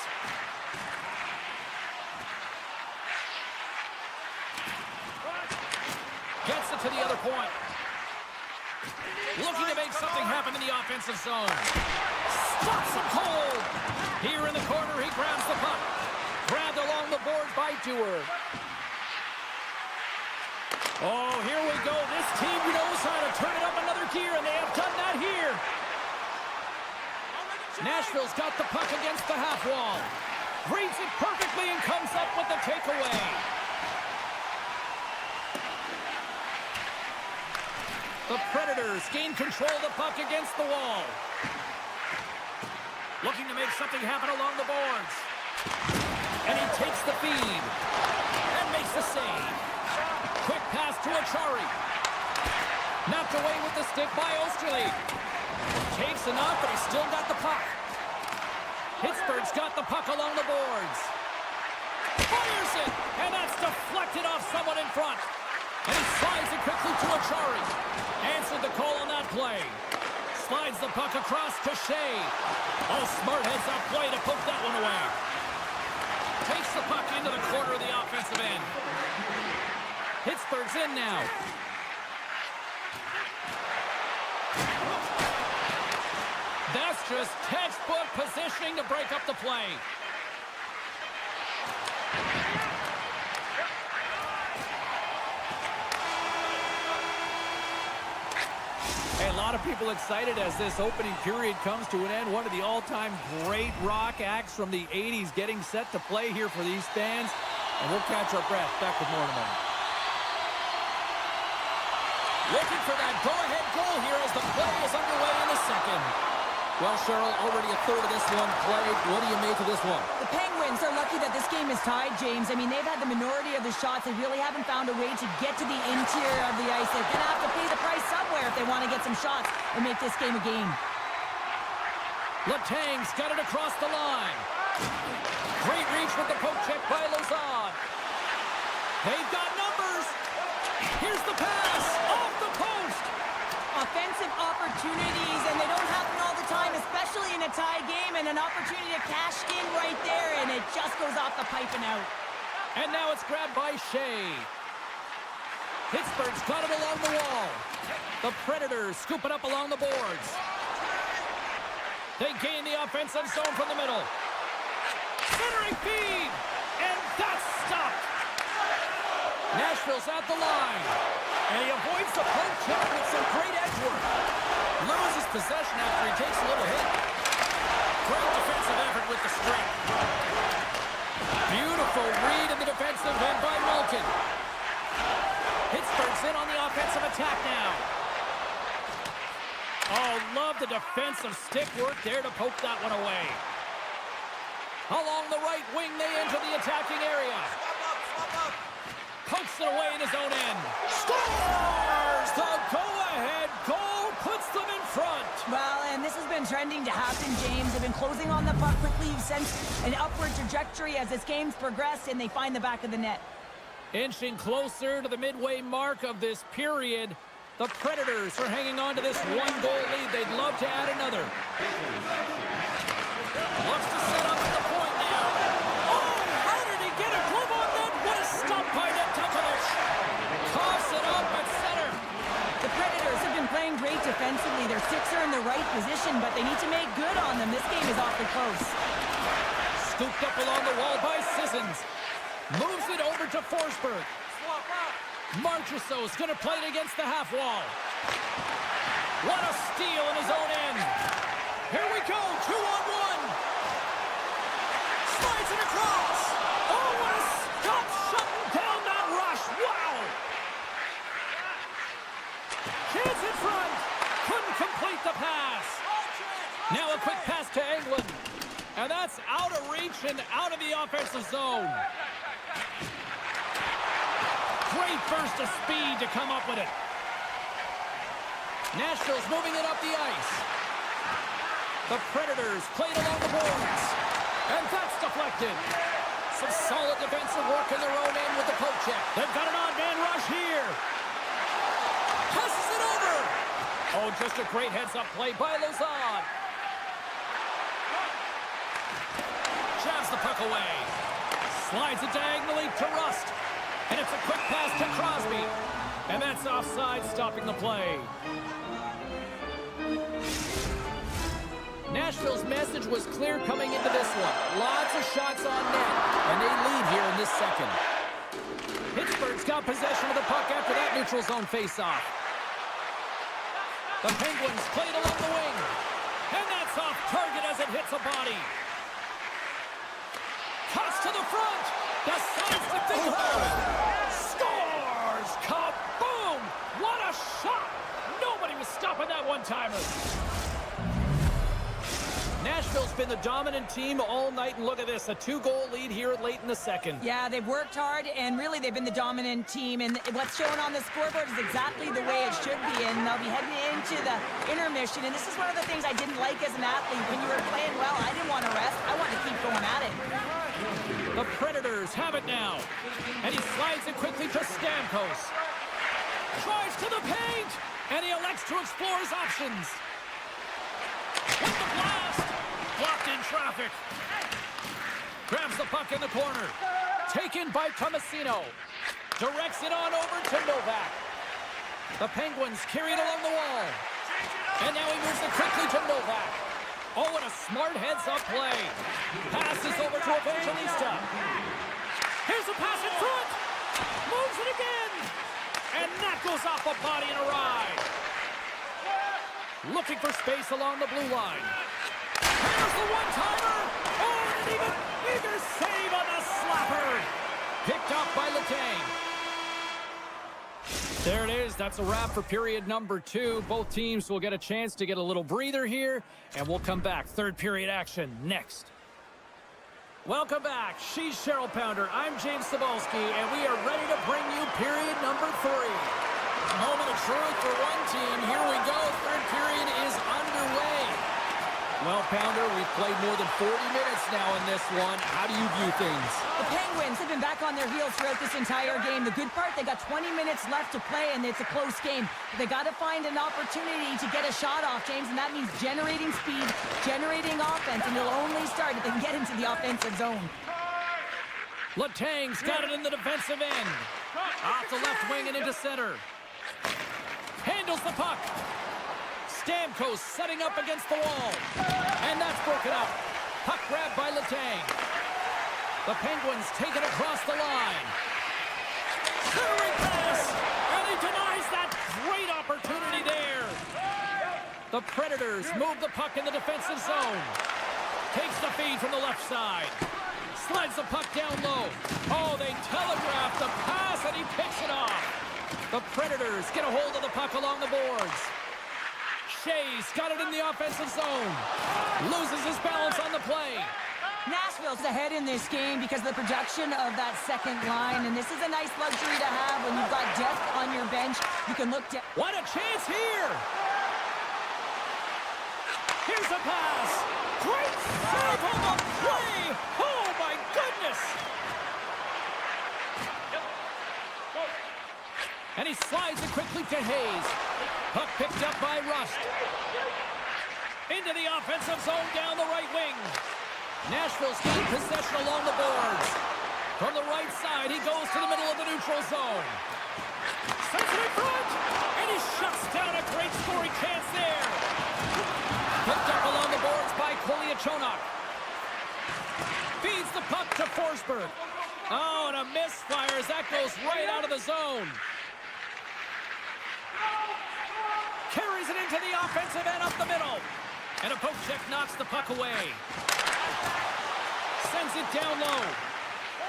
Speaker 1: Gets it to the other point. Looking to make something happen in the offensive zone. Stops him cold. Here in the corner, he grabs the puck. Grabbed along the boards by Dewar. Oh, here we go. This team knows how to turn it up another gear, and they have done that here. Nashville's got the puck against the half wall. Reads it perfectly and comes up with the takeaway. The Predators gain control of the puck against the wall. Looking to make something happen along the boards. And he takes the feed. And makes the save. Quick pass to Achari. Knocked away with the stick by Osterley. Takes enough, but he's still got the puck. Pittsburgh's got the puck along the boards. Fires it! And that's deflected off someone in front. And he slides it quickly to Achari. Answered the call on that play. Slides the puck across to Shea. Oh, smart heads-up play to poke that one away. Takes the puck into the corner of the offensive end. Pittsburgh's in now. That's just textbook positioning to break up the play. A lot of people excited as this opening period comes to an end. One of the all-time great rock acts from the 80s getting set to play here for these fans. And we'll catch our breath. Back with more in a moment. Looking for that go-ahead goal here as the play is underway in the second. Well, Cheryl, already a third of this one played. What do you make of this one?
Speaker 2: The Penguins are lucky that this game is tied, James. I mean, they've had the minority of the shots. They really haven't found a way to get to the interior of the ice. They're going to have to pay the price somewhere if they want to get some shots and make this game a game.
Speaker 1: Letang's got it across the line. Great reach with the poke check by Lazard. They've got numbers. Here's the pass off the post.
Speaker 2: Offensive opportunities, and they don't happen all the time, especially in a tie game, and an opportunity to cash in right there, and it just goes off the pipe and out.
Speaker 1: And now it's grabbed by Shea. Pittsburgh's got it along the wall. The Predators scoop it up along the boards. They gain the offensive zone from the middle. Centering feed, and that's stopped. Nashville's at the line. And he avoids the poke check with some great edge work. Loses possession after he takes a little hit. Great defensive effort with the strength. Beautiful read in the defensive end by Malkin. Pittsburgh's in on the offensive attack now. Oh, love the defensive stick work there to poke that one away. Along the right wing, they enter the attacking area. Pokes it away in his own end. Scores! The go-ahead goal puts them in front.
Speaker 2: Well, and this has been trending to happen, James. They've been closing on the puck quickly. You've sensed an upward trajectory as this game's progressed, and they find the back of the net.
Speaker 1: Inching closer to the midway mark of this period, the Predators are hanging on to this one-goal lead. They'd love to add another. Looks to set up at the point now. Oh, how did he get a glove on that? What a stop by Nedeljkovic. Coughs it up at center.
Speaker 2: The Predators have been playing great defensively. Their sticks are in the right position, but they need to make good on them. This game is awfully close.
Speaker 1: Scooped up along the wall by Sissons. Moves it over to Forsberg. Marchessault's going to play it against the half wall. What a steal in his own end. Here we go, 2-on-1. Slides it across. Oh, what a stop, shutting down that rush. Wow. Kids in front. Couldn't complete the pass. Now a quick pass to England. And that's out of reach and out of the offensive zone. Great burst of speed to come up with it. Nashville's moving it up the ice. The Predators played along the boards. And that's deflected. Some solid defensive work in their own end with the poke check. They've got an odd man rush here. Passes it over. Oh, just a great heads-up play by Lazard. Jabs the puck away. Slides it diagonally to Rust. And it's a quick pass to Crosby. And that's offside, stopping the play. Nashville's message was clear coming into this one. Lots of shots on net. And they lead here in this second. Pittsburgh's got possession of the puck after that neutral zone faceoff. The Penguins played along the wing. And that's off target as it hits a body. Cuts to the front. Decides to dig home. Scores! Kaboom! What a shot! stopping that one-timer. Nashville's been the dominant team all night, and look at this, a 2-goal lead here late in the second.
Speaker 2: Yeah, they've worked hard, and really they've been the dominant team, and what's shown on the scoreboard is exactly the way it should be, and they'll be heading into the intermission, and this is one of the things I didn't like as an athlete. When you were playing well, I didn't want to rest. I wanted to keep going at it.
Speaker 1: The Predators have it now, and he slides it quickly to Stamkos. Drives to the paint, and he elects to explore his options. With the blast, blocked in traffic. Grabs the puck in the corner. Taken by Tomasino. Directs it on over to Novak. The Penguins carry it along the wall. And now he moves it quickly to Novak. Oh, what a smart heads-up play. Passes over to Evangelista. Here's a pass in front. Moves it again. And that goes off a body and a ride. Looking for space along the blue line. Here's the one-timer. Oh, and an even bigger save on the slapper. Picked up by Letang. There it is. That's a wrap for period number 2. Both teams will get a chance to get a little breather here, and we'll come back. Third period action next. Welcome back. She's Cheryl Pounder. I'm James Cebulski, and we are ready to bring you period number 3. Moment of truth for one team. Here we go. Third period is underway. Well, Pounder, we've played more than 40 minutes now in this one. How do you view things?
Speaker 2: The Penguins have been back on their heels throughout this entire game. The good part, they got 20 minutes left to play, and it's a close game. They got to find an opportunity to get a shot off, James, and that means generating speed, generating offense, and they'll only start if they can get into the offensive zone.
Speaker 1: Letang's got it in the defensive end. Off the left wing and into center. Handles the puck. Stamkos setting up against the wall. And that's broken up. Puck grabbed by Letang. The Penguins take it across the line. Centering pass. And he denies that great opportunity there. The Predators move the puck in the defensive zone. Takes the feed from the left side. Slides the puck down low. Oh, they telegraph the pass and he picks it off. The Predators get a hold of the puck along the boards. Shea's got it in the offensive zone. Loses his balance on the play.
Speaker 2: Nashville's ahead in this game because of the production of that second line, and this is a nice luxury to have when you've got depth on your bench. You can look to...
Speaker 1: What a chance here! Here's a pass. Great save on the play! Oh, my goodness! And he slides it quickly to Hayes. Puck picked up by Rust. Into the offensive zone down the right wing. Nashville's got possession along the boards. From the right side, he goes to the middle of the neutral zone. Sends it in front, and he shuts down a great scoring chance there. Picked up along the boards by Kolyachonok. Feeds the puck to Forsberg. Oh, and a misfire as that goes right out of the zone. Carries it into the offensive end up the middle. And a poke check knocks the puck away. Sends it down low.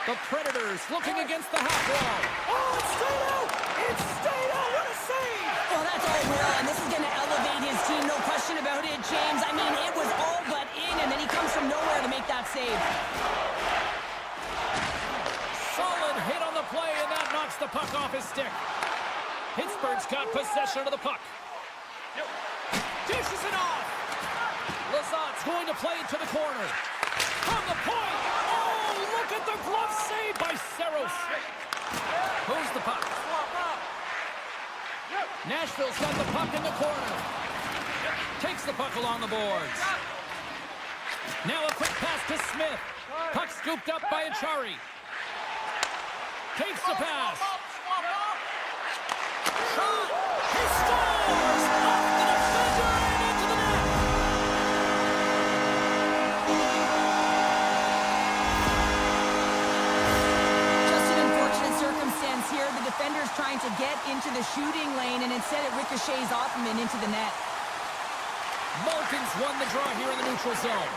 Speaker 1: The Predators looking against the half wall. Oh, it's stayed out! It's stayed out! What a save!
Speaker 2: Well, that's all well, and this is going to elevate his team, no question about it, James. I mean, it was all but in, and then he comes from nowhere to make that save.
Speaker 1: Solid hit on the play, and that knocks the puck off his stick. Pittsburgh's got possession of the puck. Dishes it off. Lazat's going to play it to the corner. From the point. Oh, look at the glove save by Saros. Moves the puck. Nashville's got the puck in the corner. Takes the puck along the boards. Now a quick pass to Smith. Puck scooped up by Achari. Takes the pass. Shot. He scores! Off the defender and into the net.
Speaker 2: Just an unfortunate circumstance here. The defender's trying to get into the shooting lane, and instead it ricochets off him and into the net.
Speaker 1: Malkin's won the draw here in the neutral zone.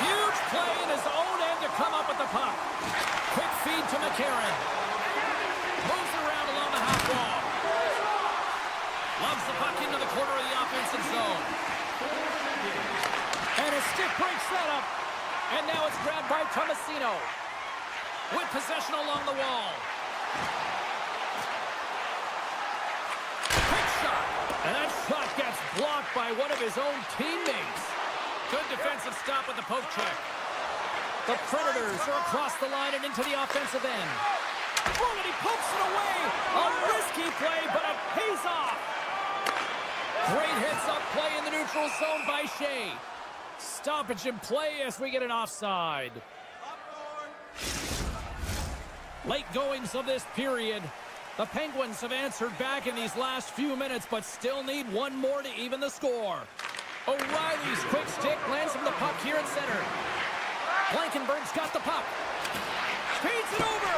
Speaker 1: Huge play in his own end to come up with the puck. Quick feed to McCarron. Moves around along the half wall. offensive zone. And a stick break setup. And now it's grabbed by Tomasino. With possession along the wall. Quick shot. And that shot gets blocked by one of his own teammates. Good defensive stop with the poke check. The Predators are across the line and into the offensive end. Oh, and he pokes it away. A risky play, but it pays off. Great hits-up play in the neutral zone by Shea. Stoppage in play as we get an offside. Late goings of this period. The Penguins have answered back in these last few minutes, but still need one more to even the score. O'Reilly's quick stick lands him the puck here at center. Blankenberg's got the puck. Feeds it over.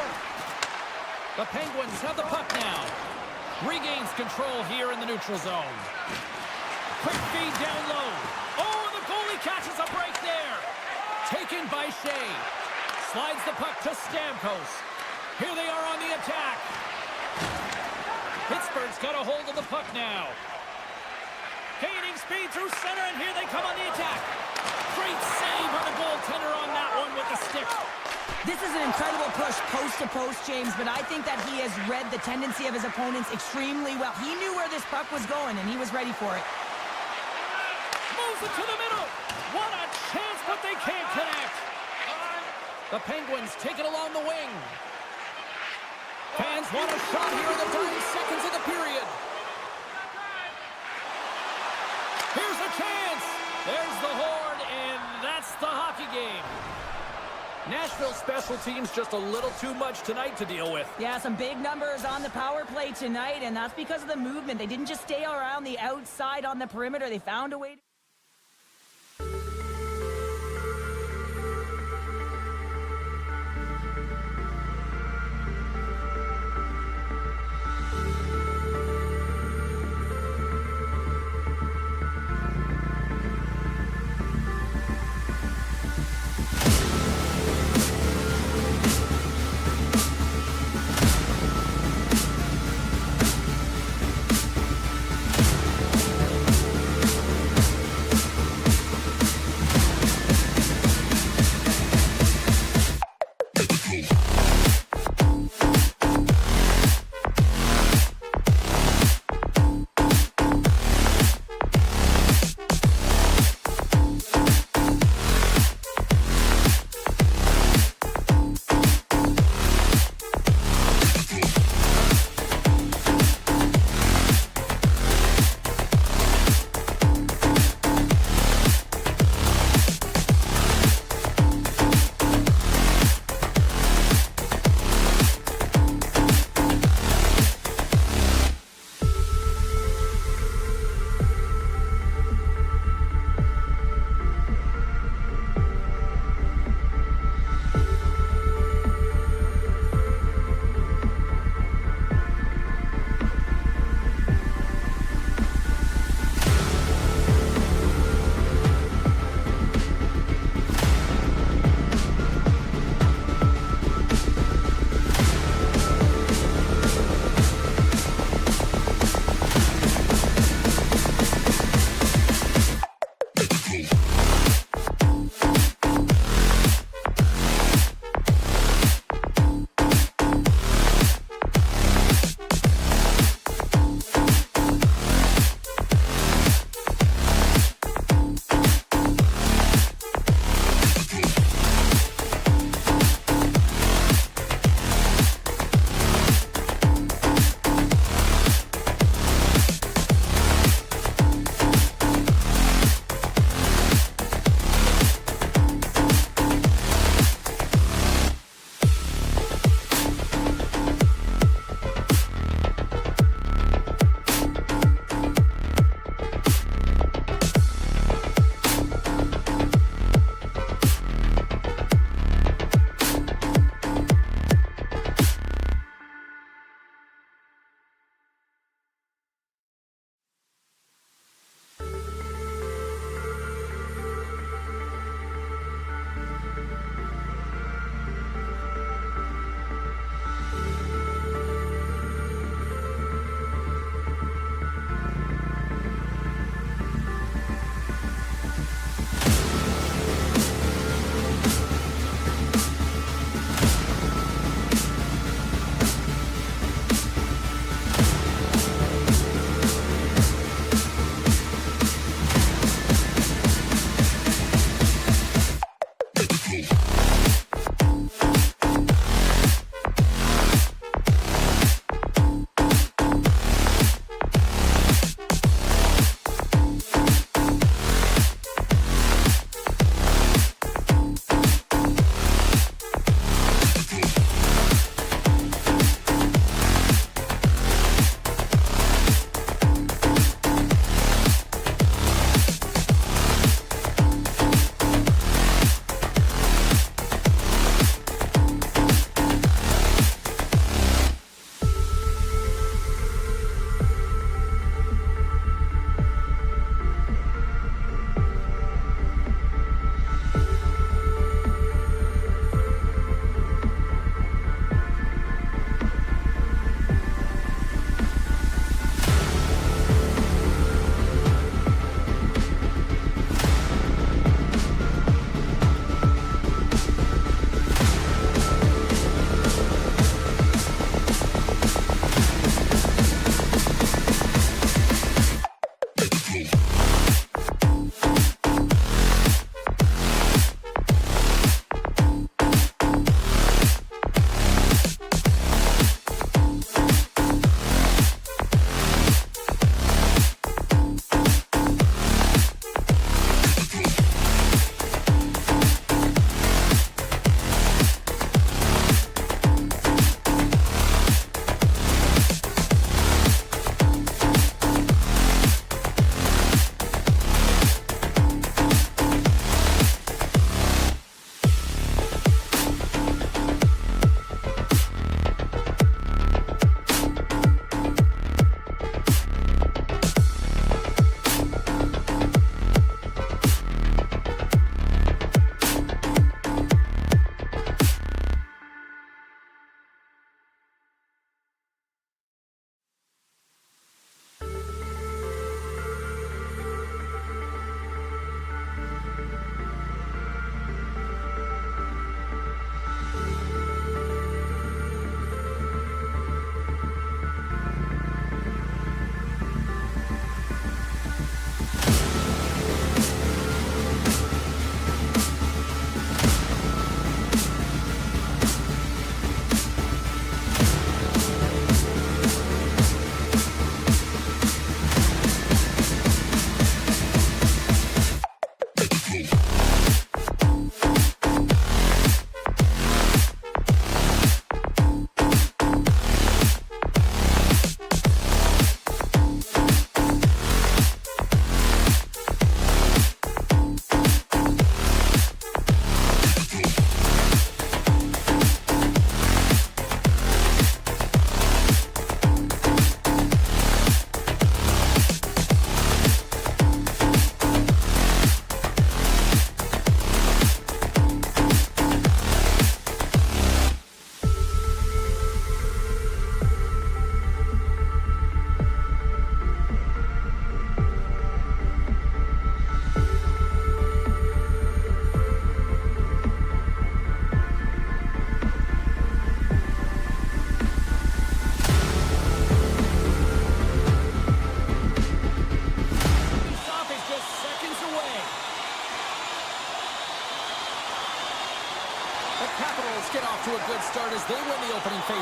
Speaker 1: The Penguins have the puck now. Regains control here in the neutral zone. Quick feed down low. Oh, and the goalie catches a break there. Taken by Shea. Slides the puck to Stamkos. Here they are on the attack. Pittsburgh's got a hold of the puck now. Gaining speed through center, and here they come on the attack. Great save on the goaltender on that one with the stick.
Speaker 2: This is an incredible push post to post, James, but I think that he has read the tendency of his opponents extremely well. He knew where this puck was going, and he was ready for it.
Speaker 1: Moves it to the middle. What a chance, but they can't connect. The Penguins take it along the wing. Fans want a shot here in the dying seconds of the period. Here's a chance. There's the horn, and that's the hockey game. Nashville special teams just a little too much tonight to deal with.
Speaker 2: Yeah, some big numbers on the power play tonight, and that's because of the movement. They didn't just stay around the outside on the perimeter. They found a way to...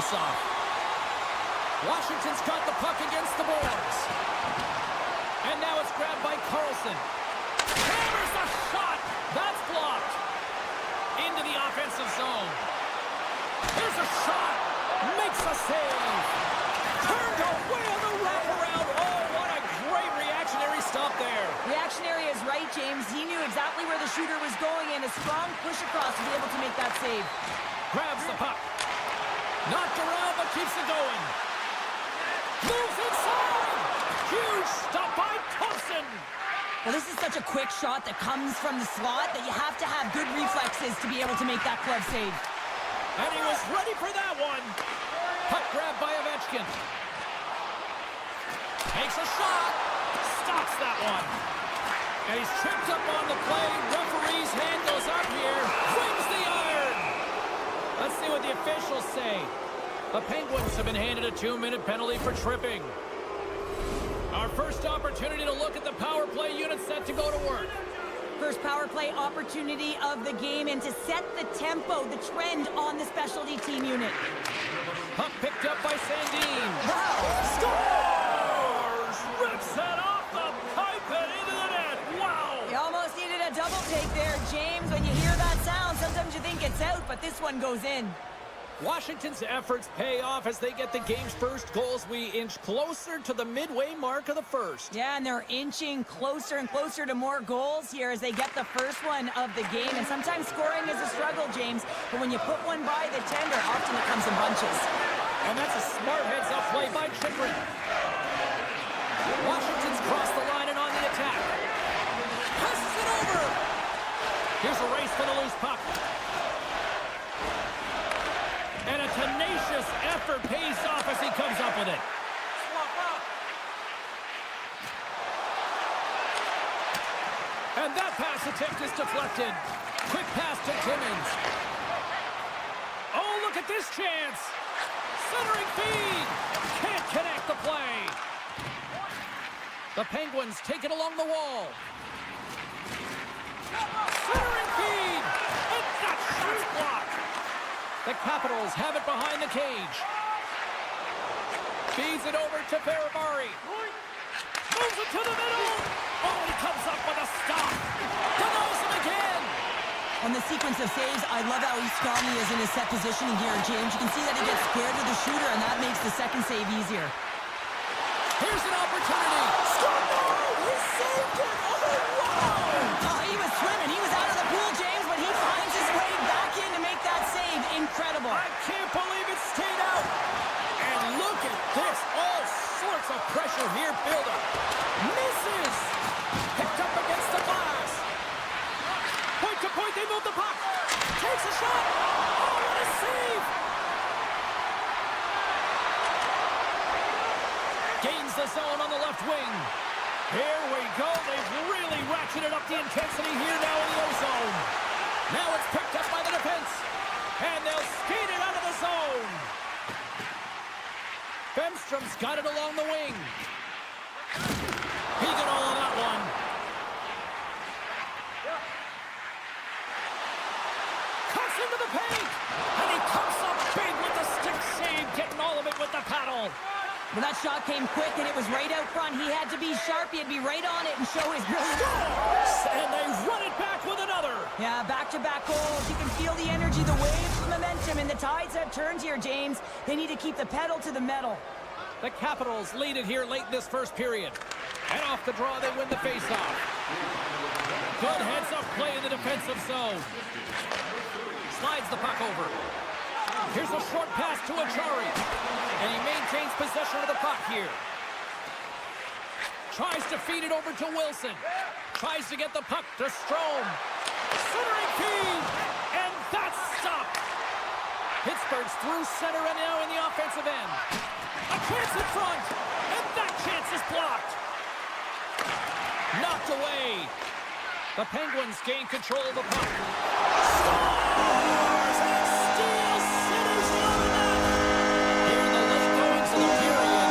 Speaker 1: faceoff. Washington's got the puck against the boards. And now it's grabbed by Carlson. Hammers the shot. That's blocked. Into the offensive zone. Here's a shot. Makes a save. Turned away on the wraparound. Oh, what a great reactionary stop there.
Speaker 2: Reactionary is right, James. He knew exactly where the shooter was going, and a strong push across to be able to make that save.
Speaker 1: Grabs the puck. Knocked around, but keeps it going. Moves inside. Huge stop by Thompson.
Speaker 2: Well, this is such a quick shot that comes from the slot that you have to have good reflexes to be able to make that glove save.
Speaker 1: And he was ready for that one. Puck grabbed by Ovechkin. Takes a shot. Stops that one. And he's tripped up on the play. Referee's hand goes up here. Wins the iron. Let's see what the officials say. The Penguins have been handed a 2-minute penalty for tripping. Our first opportunity to look at the power play unit set to go to work.
Speaker 2: First power play opportunity of the game, and to set the tempo, the trend on the specialty team unit.
Speaker 1: Puck picked up by Sandin.
Speaker 2: Wow!
Speaker 1: Scores! Rips it off the pipe and into the net. Wow!
Speaker 2: You almost needed a double take there, James. When you hear that sound, sometimes you think it's out, but this one goes in.
Speaker 1: Washington's efforts pay off as they get the game's first goals. We inch closer to the midway mark of the first.
Speaker 2: Yeah, and they're inching closer and closer to more goals here as they get the first one of the game. And sometimes scoring is a struggle, James, but when you put one by the tender, often it comes in bunches.
Speaker 1: And that's a smart heads-up play by Chikrin. Washington's crossed the line and on the attack. Passes it over. Here's a race for the loose puck. And a tenacious effort pays off as he comes up with it. And that pass attempt is deflected. Quick pass to Timmins. Oh, look at this chance. Centering feed. Can't connect the play. The Penguins take it along the wall. Centering feed. And that shot's blocked. The Capitals have it behind the cage. Feeds it over to Ferrabari. Moves it to the middle. Oh, he comes up with a stop. Denies him again.
Speaker 2: On the sequence of saves, I love how strong he is in his set positioning here, James. You can see that he gets squared to the shooter, and that makes the second save easier.
Speaker 1: Here's an opportunity. Score! He saved it. Oh, wow.
Speaker 2: Oh, he was swimming. He was out of the pool, James, but he finds his way back in to make that save. Incredible.
Speaker 1: I can't believe it stayed out. And look at this. All sorts of pressure here build up. Misses. Picked up against the glass. Point to point, they move the puck. Takes a shot. Oh, what a save. Gains the zone on the left wing. Here we go. They've really ratcheted up the intensity here now in the O-zone. Now it's picked up by the defense. And they'll skate it out of the zone. Bemstrom's got it along the wing. He got all of that one. Cuts into the paint. And he comes up big with the stick save, getting all of it with the paddle.
Speaker 2: Well, that shot came quick, and it was right out front. He had to be sharp. He had to be right on it and show his brilliance.
Speaker 1: Scores! And they run it back with another.
Speaker 2: Yeah, back-to-back goals. You can feel the energy, the waves, the momentum, and the tides have turned here, James. They need to keep the pedal to the metal.
Speaker 1: The Capitals lead it here late in this first period. And off the draw, they win the faceoff. Good heads-up play in the defensive zone. Slides the puck over. Here's a short pass to Achari. And he maintains possession of the puck here. Tries to feed it over to Wilson. Tries to get the puck to Strome. Centering feed. And that's stopped. Pittsburgh's through center and now in the offensive end. A chance in front. And that chance is blocked. Knocked away. The Penguins gain control of the puck. Scores! And Steel City's on the net. Here in the late goings of the period,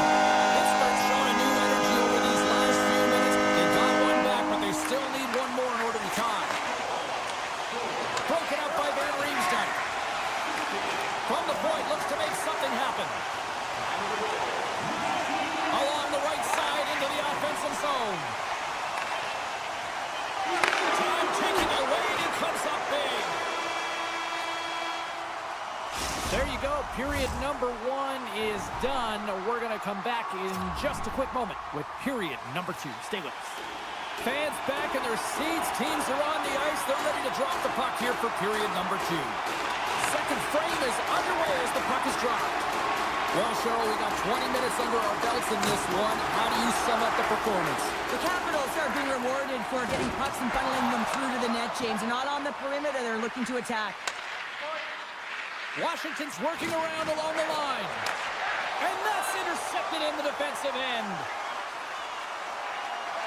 Speaker 1: Pittsburgh's shown a new energy over these last few minutes. They got one back, but they still need one more in order to tie. Broken up by Van Riemsdyk. From the point, looks to make something happen. There you go. Period number 1 is done. We're going to come back in just a quick moment with period number 2. Stay with us. Fans back in their seats. Teams are on the ice. They're ready to drop the puck here for period number 2. Second frame is underway as the puck is dropped. Well, Cheryl, we got 20 minutes under our belts in this one. How do you sum up the performance?
Speaker 2: The Capitals are being rewarded for getting pucks and funneling them through to the net, James. They're not on the perimeter. They're looking to attack.
Speaker 1: Washington's working around along the line. And that's intercepted in the defensive end.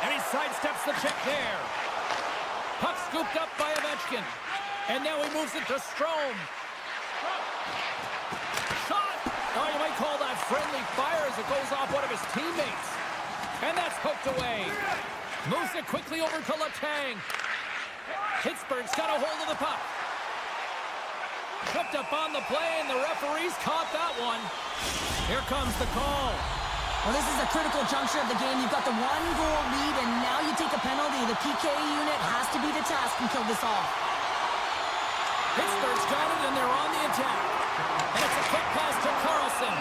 Speaker 1: And he sidesteps the check there. Puck scooped up by Ovechkin. And now he moves it to Strome. Shot! Oh, you might call that friendly fire as it goes off one of his teammates. And that's poked away. Moves it quickly over to Letang. Pittsburgh's got a hold of the puck. Tripped up on the play, and the referees caught that one. Here comes the call.
Speaker 2: Well, this is a critical juncture of the game. You've got the 1-goal lead, and now you take a penalty. The PK unit has to be the task and kill this off.
Speaker 1: Pittsburgh's got it, and they're on the attack. And it's a quick pass to Carlson.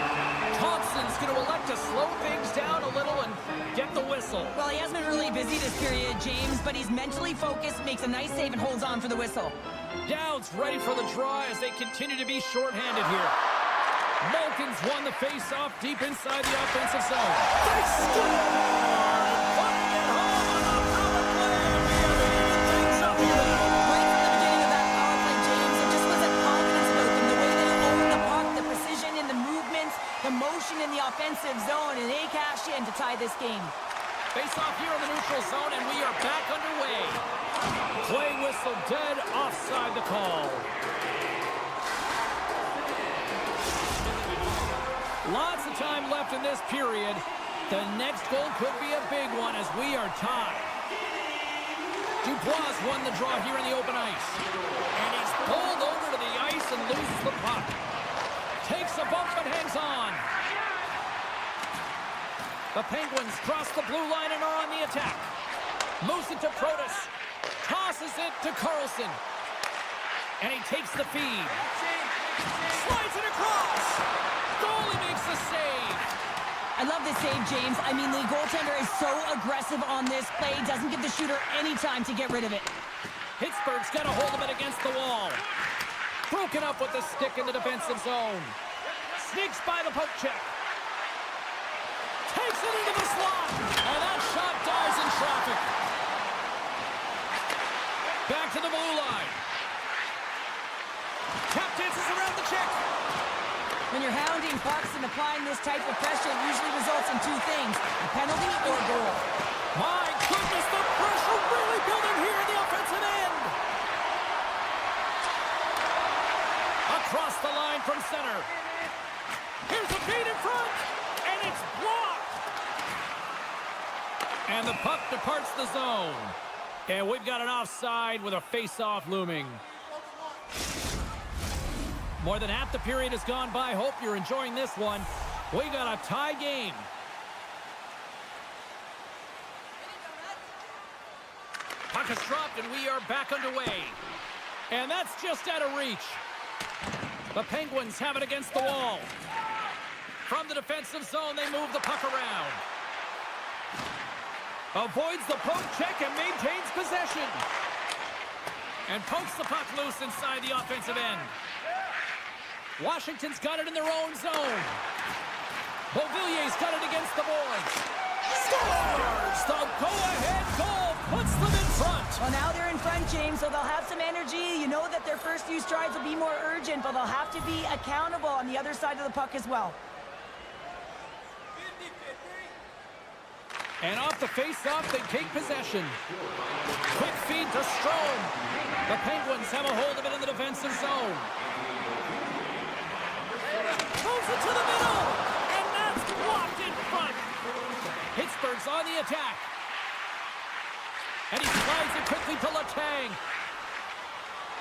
Speaker 1: Thompson's going to elect to slow things down a little and get the whistle.
Speaker 2: Well, he hasn't been really busy this period, James, but he's mentally focused, makes a nice save, and holds on for the whistle.
Speaker 1: Dowd's ready for the draw as they continue to be shorthanded here. Malkin's won the face-off deep inside the offensive zone. They score! Putting it home on a power play. We have things up here.
Speaker 2: Right from the beginning of that power play, James, it just was a confidence about them. The way they own the puck, the precision in the movements, the motion in the offensive zone, and they cash in to tie this game.
Speaker 1: Face-off here in the neutral zone, and we are back underway. Play whistle dead, offside the call. Lots of time left in this period. The next goal could be a big one as we are tied. Dubois won the draw here in the open ice. And he's pulled over to the ice and loses the puck. Takes a bump but hangs on. The Penguins cross the blue line and are on the attack. Moves it to Protas. Tosses it to Carlson. And he takes the feed. Slides it across. Goalie makes the save.
Speaker 2: I love this save, James. I mean, the goaltender is so aggressive on this play. Doesn't give the shooter any time to get rid of it.
Speaker 1: Pittsburgh's got a hold of it against the wall. Broken up with the stick in the defensive zone. Sneaks by the poke check. Takes it into the slot. And that shot dies in traffic. Back to the blue line. Tap dances around the check.
Speaker 2: When you're hounding pucks and applying this type of pressure, it usually results in two things, a penalty or a goal.
Speaker 1: My goodness, the pressure really building here in the offensive end. Across the line from center. Here's a feed in front, and it's blocked. And the puck departs the zone. And we've got an offside with a face-off looming. More than half the period has gone by. Hope you're enjoying this one. We got a tie game. Puck is dropped, and we are back underway. And that's just out of reach. The Penguins have it against the wall. From the defensive zone, they move the puck around. Avoids the poke check and maintains possession. And pokes the puck loose inside the offensive end. Washington's got it in their own zone. Beauvillier's got it against the boards. Scores! The go-ahead goal puts them in front.
Speaker 2: Well, now they're in front, James, so they'll have some energy. You know that their first few strides will be more urgent, but they'll have to be accountable on the other side of the puck as well.
Speaker 1: And off the face-off, they take possession. Quick feed to Strome. The Penguins have a hold of it in the defensive zone. Moves it to the middle, and that's blocked in front. Pittsburgh's on the attack. And he slides it quickly to Letang.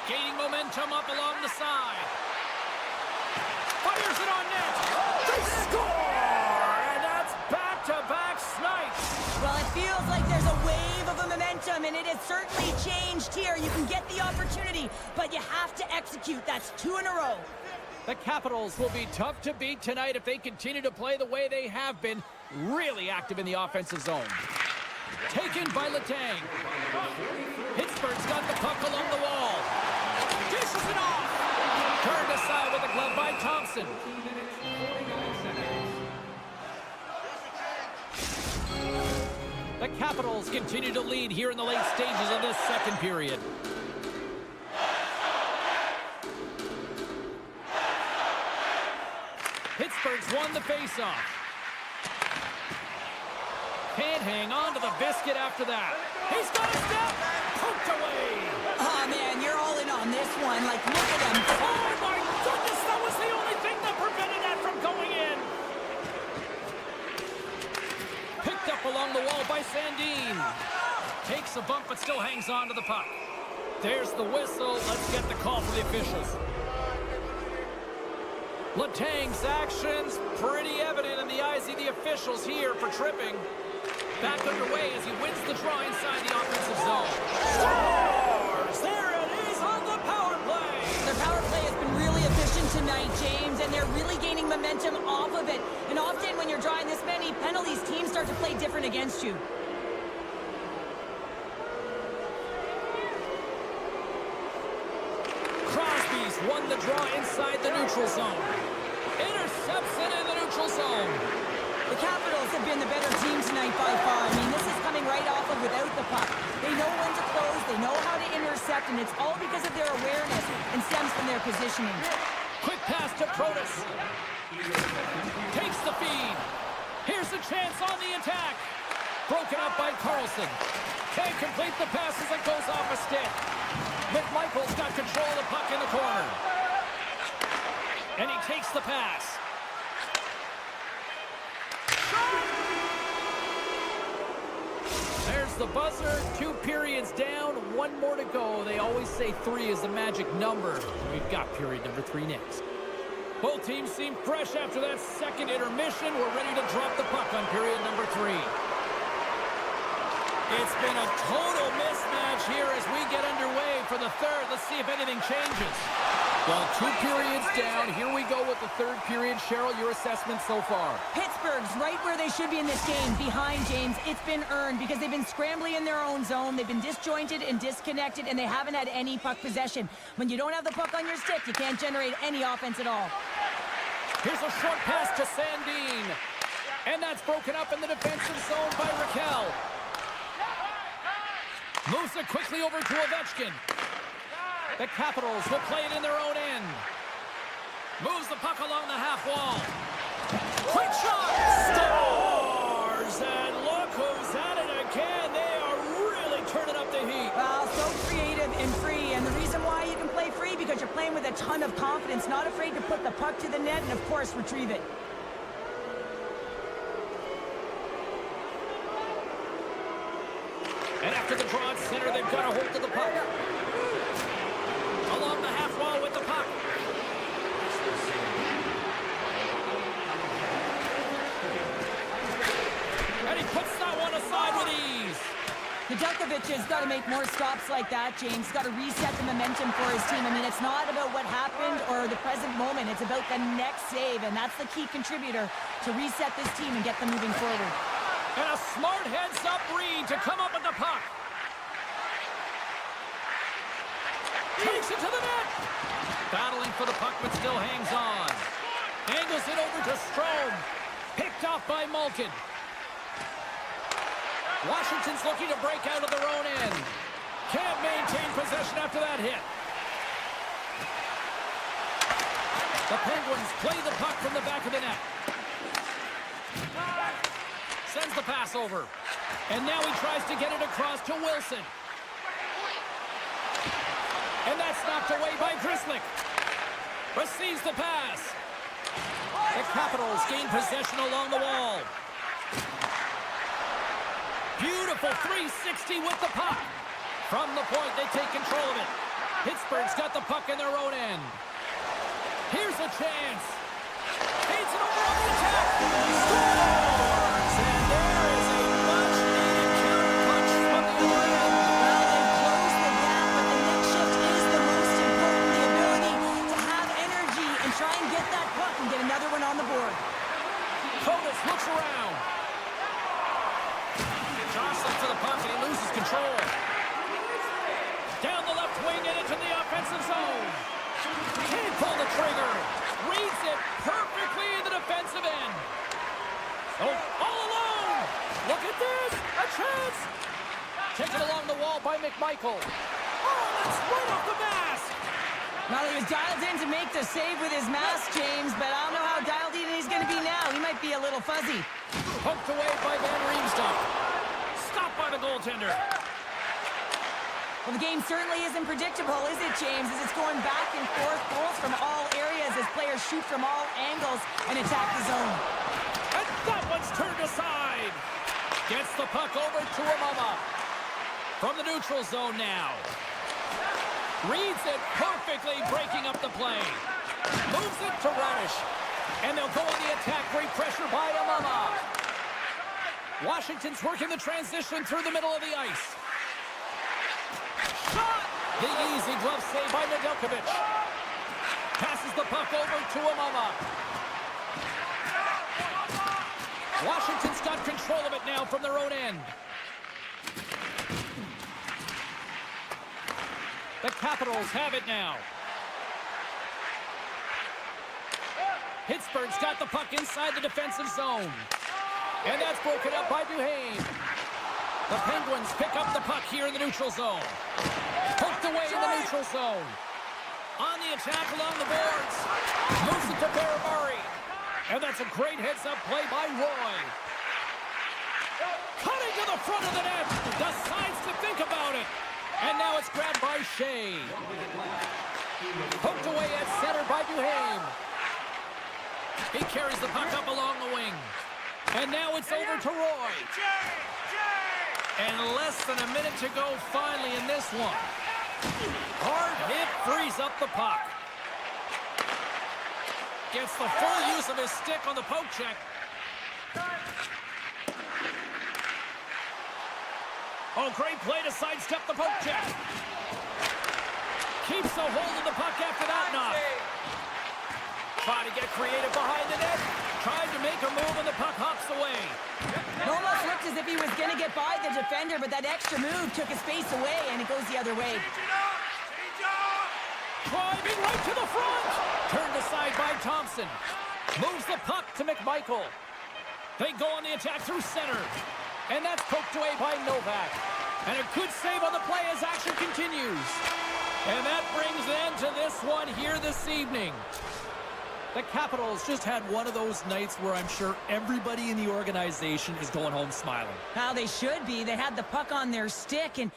Speaker 1: Gaining momentum up along the side. Fires it on net. They score! And that's back-to-back snipes.
Speaker 2: Well, it feels like there's a wave of a momentum, and it has certainly changed here. You can get the opportunity, but you have to execute. That's 2 in a row.
Speaker 1: The Capitals will be tough to beat tonight if they continue to play the way they have been, really active in the offensive zone. Taken by Letang. Pittsburgh's got the puck along the wall. Dishes it off. Turned aside with a glove by Thompson. The Capitals continue to lead here in the late stages of this second period. Pittsburgh's won the faceoff. Can't hang on to the biscuit after that. He's got a step. Poked away.
Speaker 2: Oh, man, you're all in on this one. Like, look at him.
Speaker 1: Oh, my goodness, that was the only thing that prevented that from going in. Picked up along the wall by Sandin. Takes a bump, but still hangs on to the puck. There's the whistle. Let's get the call for the officials. Letang's actions pretty evident in the eyes of the officials here for tripping. Back underway as he wins the draw inside the offensive zone. Scores! There it is on the power play!
Speaker 2: Their power play has been really efficient tonight, James, and they're really gaining momentum off of it. And often when you're drawing this many penalties, teams start to play different against you.
Speaker 1: Crosby's won the draw inside the neutral zone. Intercepts it in the neutral zone.
Speaker 2: The Capitals have been the better team tonight by far. I mean, this is coming right off of without the puck. They know when to close, they know how to intercept, and it's all because of their awareness and stems from their positioning.
Speaker 1: Quick pass to Protas. Takes the feed. Here's a chance on the attack. Broken up by Carlson. Can't complete the pass as it goes off a stick. McMichael's got control of the puck in the corner. And he takes the pass. There's the buzzer. 2 periods down, 1 more to go. They always say 3 is the magic number. We've got period number 3 next. Both teams seem fresh after that second intermission. We're ready to drop the puck on period number 3. It's been a total mismatch here as we get underway for the third. Let's see if anything changes. Well, 2 periods down. Here we go with the third period. Cheryl, your assessment so far?
Speaker 2: Pittsburgh's right where they should be in this game, behind, James. It's been earned because they've been scrambling in their own zone. They've been disjointed and disconnected, and they haven't had any puck possession. When you don't have the puck on your stick, you can't generate any offense at all.
Speaker 1: Here's a short pass to Sandin. And that's broken up in the defensive zone by Raquel. Moves it quickly over to Ovechkin. The Capitals will play it in their own end. Moves the puck along the half wall. Quick shot! Scores! And look who's at it again. They are really turning up the heat.
Speaker 2: Well, so creative and free. And the reason why you can play free, because you're playing with a ton of confidence, not afraid to put the puck to the net and, of course, retrieve it.
Speaker 1: And after the draw at center, they've got a hold of the puck. Along the half wall with the puck. And he puts that one aside with ease.
Speaker 2: Nedeljkovic has got to make more stops like that, James. He's got to reset the momentum for his team. I mean, it's not about what happened or the present moment. It's about the next save, and that's the key contributor to reset this team and get them moving forward.
Speaker 1: And a smart heads-up read to come up with the puck. Takes it to the net. Battling for the puck, but still hangs on. Angles it over to Strome. Picked off by Malkin. Washington's looking to break out of their own end. Can't maintain possession after that hit. The Penguins play the puck from the back of the net. Sends the pass over. And now he tries to get it across to Wilson. And that's knocked away by Grisza. Receives the pass. The Capitals gain possession along the wall. Beautiful 360 with the puck. From the point, they take control of it. Pittsburgh's got the puck in their own end. Here's a chance. Feeds it over on the attack. Scores! And there is a much-needed counter-punch from the other end.
Speaker 2: Well, they closed the gap, but the next shift is the most important. The ability to have energy and try and
Speaker 1: control. Down the left wing and into the offensive zone. Can't pull the trigger. Reads it perfectly in the defensive end. Oh, all alone. Look at this. A chance. Taken along the wall by McMichael. Oh, that's right off the mask.
Speaker 2: Well, he was dialed in to make the save with his mask, James, but I don't know how dialed in he's going to be now. He might be a little fuzzy.
Speaker 1: Poked away by Van Riemsdyk. Stopped by the goaltender.
Speaker 2: Well, the game certainly isn't predictable, is it, James? As it's going back and forth, goals from all areas as players shoot from all angles and attack the zone.
Speaker 1: And that one's turned aside. Gets the puck over to Amama. From the neutral zone now. Reads it perfectly, breaking up the play. Moves it to Radish. And they'll go on the attack. Great pressure by Amama. Washington's working the transition through the middle of the ice. Shot! The easy glove save by Nedeljkovic. Passes the puck over to Amama. Washington's got control of it now from their own end. The Capitals have it now. Pittsburgh's got the puck inside the defensive zone. And that's broken up by Duhaime. The Penguins pick up the puck here in the neutral zone. Poked away in the neutral zone. On the attack along the boards. Moves it to Barabari. And that's a great heads-up play by Roy. Cutting to the front of the net. Decides to think about it. And now it's grabbed by Shea. Poked away at center by Duhaime. He carries the puck up along the wing. And now it's over to Roy. And less than a minute to go finally in this one. Hard hit frees up the puck. Gets the full use of his stick on the poke check. Oh, great play to sidestep the poke check. Keeps a hold of the puck after that knock. Trying to get creative behind the net. Tried to make a move and the puck hops away.
Speaker 2: It almost looked as if he was going to get by the defender, but that extra move took his space away, and it goes the other way.
Speaker 1: Driving right to the front. Turned aside by Thompson. Moves the puck to McMichael. They go on the attack through center. And that's poked away by Novak. And a good save on the play as action continues. And that brings an end to this one here this evening. The Capitals just had one of those nights where I'm sure everybody in the organization is going home smiling.
Speaker 2: How they should be. They had the puck on their stick, and